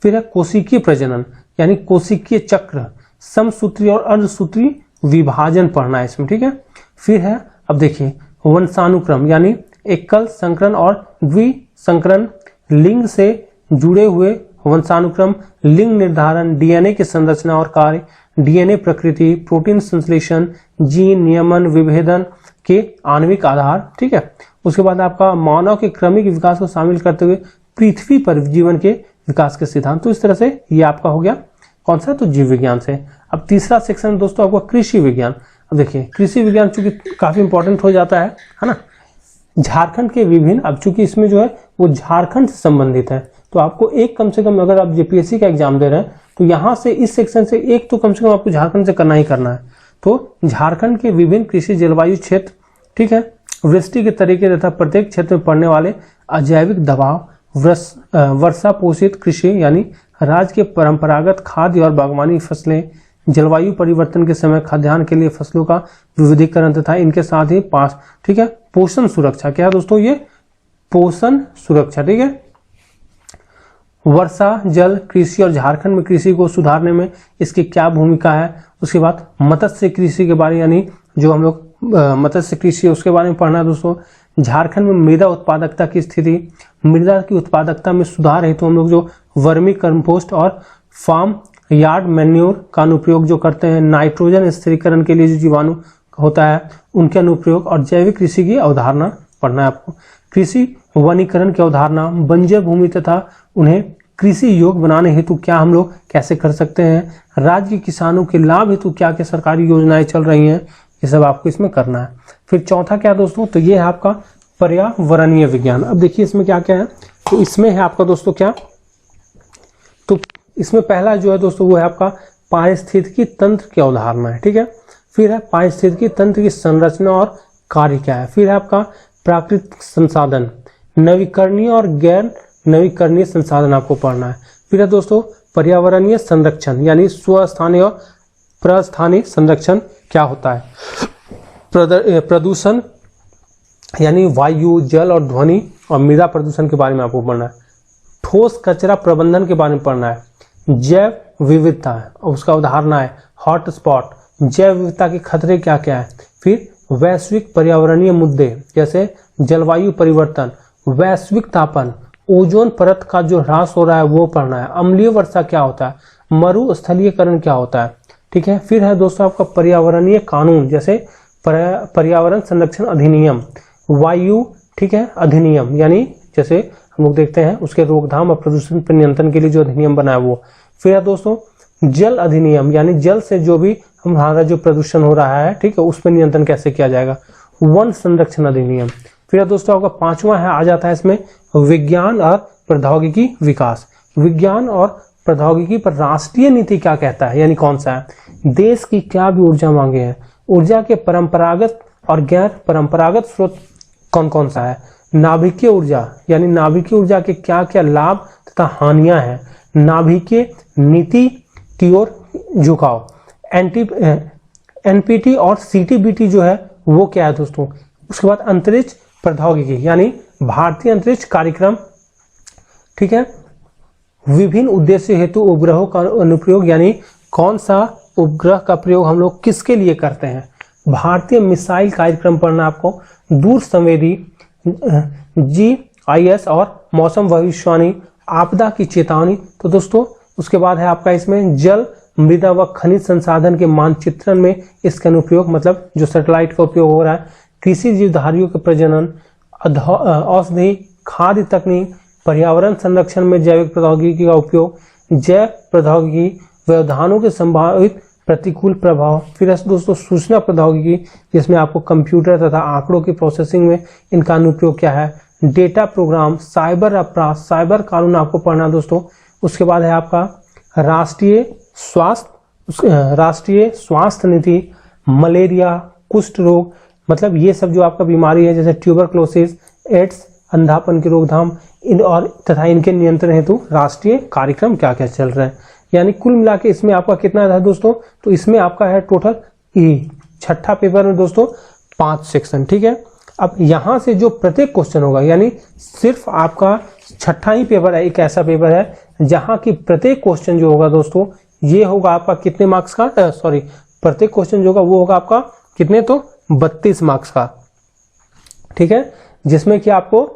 फिर है कोशिकीय प्रजनन, यानी कोशिकीय चक्र, समसूत्री और अर्धसूत्री विभाजन पढ़ना है इसमें, ठीक है। फिर है अब देखिए वंशानुक्रम, यानी एकल संकरण और द्विसंकरण, लिंग से जुड़े हुए वंशानुक्रम, लिंग निर्धारण, डीएनए की संरचना और कार्य, डीएनए प्रकृति, प्रोटीन संश्लेषण, जीन नियमन, विभेदन के आणविक आधार, ठीक है। उसके बाद आपका मानव के क्रमिक विकास को शामिल करते हुए पृथ्वी पर जीवन के विकास के सिद्धांत। तो इस तरह से ये आपका हो गया कौन सा, तो जीव विज्ञान से। अब तीसरा सेक्शन दोस्तों आपका कृषि विज्ञान। अब देखिए कृषि विज्ञान चूंकि काफी इंपॉर्टेंट हो जाता है ना, झारखंड के विभिन्न, अब चूंकि इसमें जो है वो झारखंड से संबंधित है, तो आपको एक कम से कम, अगर आप जेपीएससी का एग्जाम दे रहे हैं तो यहाँ से इस सेक्शन से एक तो कम से कम आपको झारखंड से करना ही करना है। तो झारखंड के विभिन्न कृषि जलवायु क्षेत्र, ठीक है, वृष्टि के तरीके तथा प्रत्येक क्षेत्र में पड़ने वाले अजैविक दबाव, वर्षा पोषित कृषि, यानी राज्य के परंपरागत खाद्य और बागवानी फसलें, जलवायु परिवर्तन के समय खाद्यान्न के लिए फसलों का विविधीकरण तथा इनके साथ ही 5, ठीक है, पोषण सुरक्षा। क्या है दोस्तों, ये पोषण सुरक्षा, ठीक है, वर्षा जल कृषि और झारखंड में कृषि को सुधारने में इसकी क्या भूमिका है। उसके बाद मत्स्य कृषि के बारे, यानी जो हम लोग मत्स्य कृषि है उसके बारे में पढ़ना है दोस्तों। झारखंड में मृदा उत्पादकता की स्थिति, मृदा की उत्पादकता में सुधार हेतु हम लोग जो वर्मी कंपोस्ट और फार्म यार्ड मैन्योर का अनुप्रयोग जो करते हैं, नाइट्रोजन स्थिरीकरण के लिए जो जीवाणु होता है उनके अनुप्रयोग, और जैविक कृषि की अवधारणा पढ़ना है आपको। कृषि वनीकरण की अवधारणा, बंजर भूमि तथा उन्हें कृषि योग्य बनाने हेतु क्या हम लोग कैसे कर सकते हैं, राज्य के किसानों के लाभ हेतु क्या क्या सरकारी योजनाएं चल रही हैं, ये सब आपको इसमें करना है। फिर चौथा क्या दोस्तों, तो ये है आपका पर्यावरणीय विज्ञान। अब देखिए इसमें क्या क्या है, तो इसमें है आपका दोस्तों क्या, तो इसमें पहला जो है दोस्तों वो है आपका पारिस्थितिकी तंत्र की अवधारणा है, ठीक है। फिर है पारिस्थितिकी तंत्र की संरचना और कार्य क्या है। फिर है आपका प्राकृतिक संसाधन, नवीकरणीय और गैर नवीकरणीय संसाधन आपको पढ़ना है। फिर है दोस्तों पर्यावरणीय संरक्षण यानी स्वस्थानीय और प्रस्थानीय संरक्षण क्या होता है। प्रदूषण यानी वायु, जल और ध्वनि और मृदा प्रदूषण के बारे में आपको पढ़ना है। ठोस कचरा प्रबंधन के बारे में पढ़ना है। जैव विविधता और उसका उदाहरण है हॉट स्पॉट, जैव विविधता के खतरे क्या क्या है। फिर वैश्विक पर्यावरणीय मुद्दे जैसे जलवायु परिवर्तन, वैश्विक तापन, ओजोन परत का जो ह्रास हो रहा है वो पढ़ना है। अम्लीय वर्षा क्या होता है, मरुस्थलीकरण क्या होता है, ठीक है। फिर है दोस्तों आपका पर्यावरणीय कानून जैसे पर्यावरण संरक्षण अधिनियम, वायु, ठीक है, अधिनियम यानी जैसे हम लोग देखते हैं उसके रोकथाम और प्रदूषण पर नियंत्रण के लिए जो अधिनियम बना है वो। फिर है दोस्तों जल अधिनियम यानी जल से जो भी हमारा जो प्रदूषण हो रहा है, ठीक है, उस पर नियंत्रण कैसे किया जाएगा। वन संरक्षण अधिनियम। फिर है दोस्तों आपका पांचवा है आ जाता है इसमें विज्ञान और प्रौद्योगिकी विकास। विज्ञान और प्रौद्योगिकी पर राष्ट्रीय नीति क्या कहता है यानी कौन सा है। देश की क्या भी ऊर्जा मांगे हैं, ऊर्जा के परंपरागत और गैर परंपरागत स्रोत कौन कौन सा है। नाभिकीय ऊर्जा यानी नाभिकीय ऊर्जा के क्या क्या लाभ तथा हानियां हैं। नाभिकीय नीति की ओर झुकाव। एनपीटी और सीटीबीटी जो है वो क्या है दोस्तों। उसके बाद अंतरिक्ष प्रौद्योगिकी यानी भारतीय अंतरिक्ष कार्यक्रम, ठीक है। विभिन्न उद्देश्य हेतु उपग्रहों का अनुप्रयोग यानी कौन सा उपग्रह का प्रयोग हम लोग किसके लिए करते हैं। भारतीय मिसाइल कार्यक्रम पढ़ना आपको। दूर संवेदी, GIS और मौसम भविष्यवाणी, आपदा की चेतावनी। तो दोस्तों उसके बाद है आपका इसमें जल, मृदा व खनिज संसाधन के मानचित्रण में इसका अनुप्रयोग, मतलब जो सैटेलाइट का उपयोग हो रहा है। कृषि जीवधारियों के प्रजनन, औषधि, खाद्य तकनीक, पर्यावरण संरक्षण में जैविक प्रौद्योगिकी का उपयोग, जैव प्रौद्योगिकी, व्यवधानों के संभावित प्रतिकूल प्रभाव। फिर दोस्तों सूचना प्रौद्योगिकी जिसमें आपको कंप्यूटर तथा आंकड़ों की प्रोसेसिंग में इनका अनुप्रयोग क्या है। डेटा प्रोग्राम, साइबर अपराध, साइबर कानून आपको पढ़ना दोस्तों। उसके बाद है आपका राष्ट्रीय स्वास्थ्य नीति, मलेरिया, कुष्ठ रोग, मतलब ये सब जो आपका बीमारी है जैसे ट्यूबरक्लोसिस, एड्स, अंधापन की रोकथाम और तथा इनके नियंत्रण हेतु राष्ट्रीय कार्यक्रम क्या क्या चल रहे हैं। यानी कुल मिला के इसमें आपका कितना था दोस्तों, तो इसमें आपका है टोटल छठा पेपर में दोस्तों 5 सेक्शन, ठीक है। अब यहां से जो प्रत्येक क्वेश्चन होगा यानी सिर्फ आपका छठा ही पेपर है, एक ऐसा पेपर है जहां की प्रत्येक क्वेश्चन जो होगा दोस्तों ये होगा आपका कितने मार्क्स का, प्रत्येक क्वेश्चन जो होगा वो होगा आपका कितने, तो 32 मार्क्स का, ठीक है। जिसमें कि आपको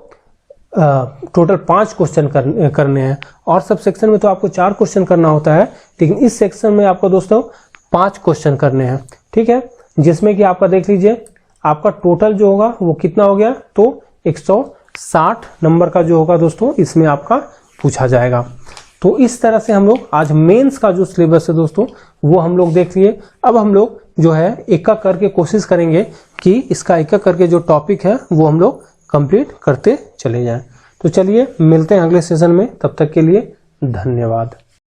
टोटल 5 क्वेश्चन करने हैं और सब सेक्शन में तो आपको 4 क्वेश्चन करना होता है, लेकिन इस सेक्शन में आपको दोस्तों 5 क्वेश्चन करने हैं, ठीक है। जिसमें कि आपका देख लीजिए आपका टोटल जो होगा वो कितना हो गया, तो 160 नंबर का जो होगा दोस्तों इसमें आपका पूछा जाएगा। तो इस तरह से हम लोग आज मेंस का जो सिलेबस है दोस्तों वो हम लोग देख लिए। अब हम लोग जो है एक एक करके कोशिश करेंगे कि इसका एक एक करके जो टॉपिक है वो हम लोग कंप्लीट करते चले जाएं। तो चलिए मिलते हैं अगले सेशन में, तब तक के लिए धन्यवाद।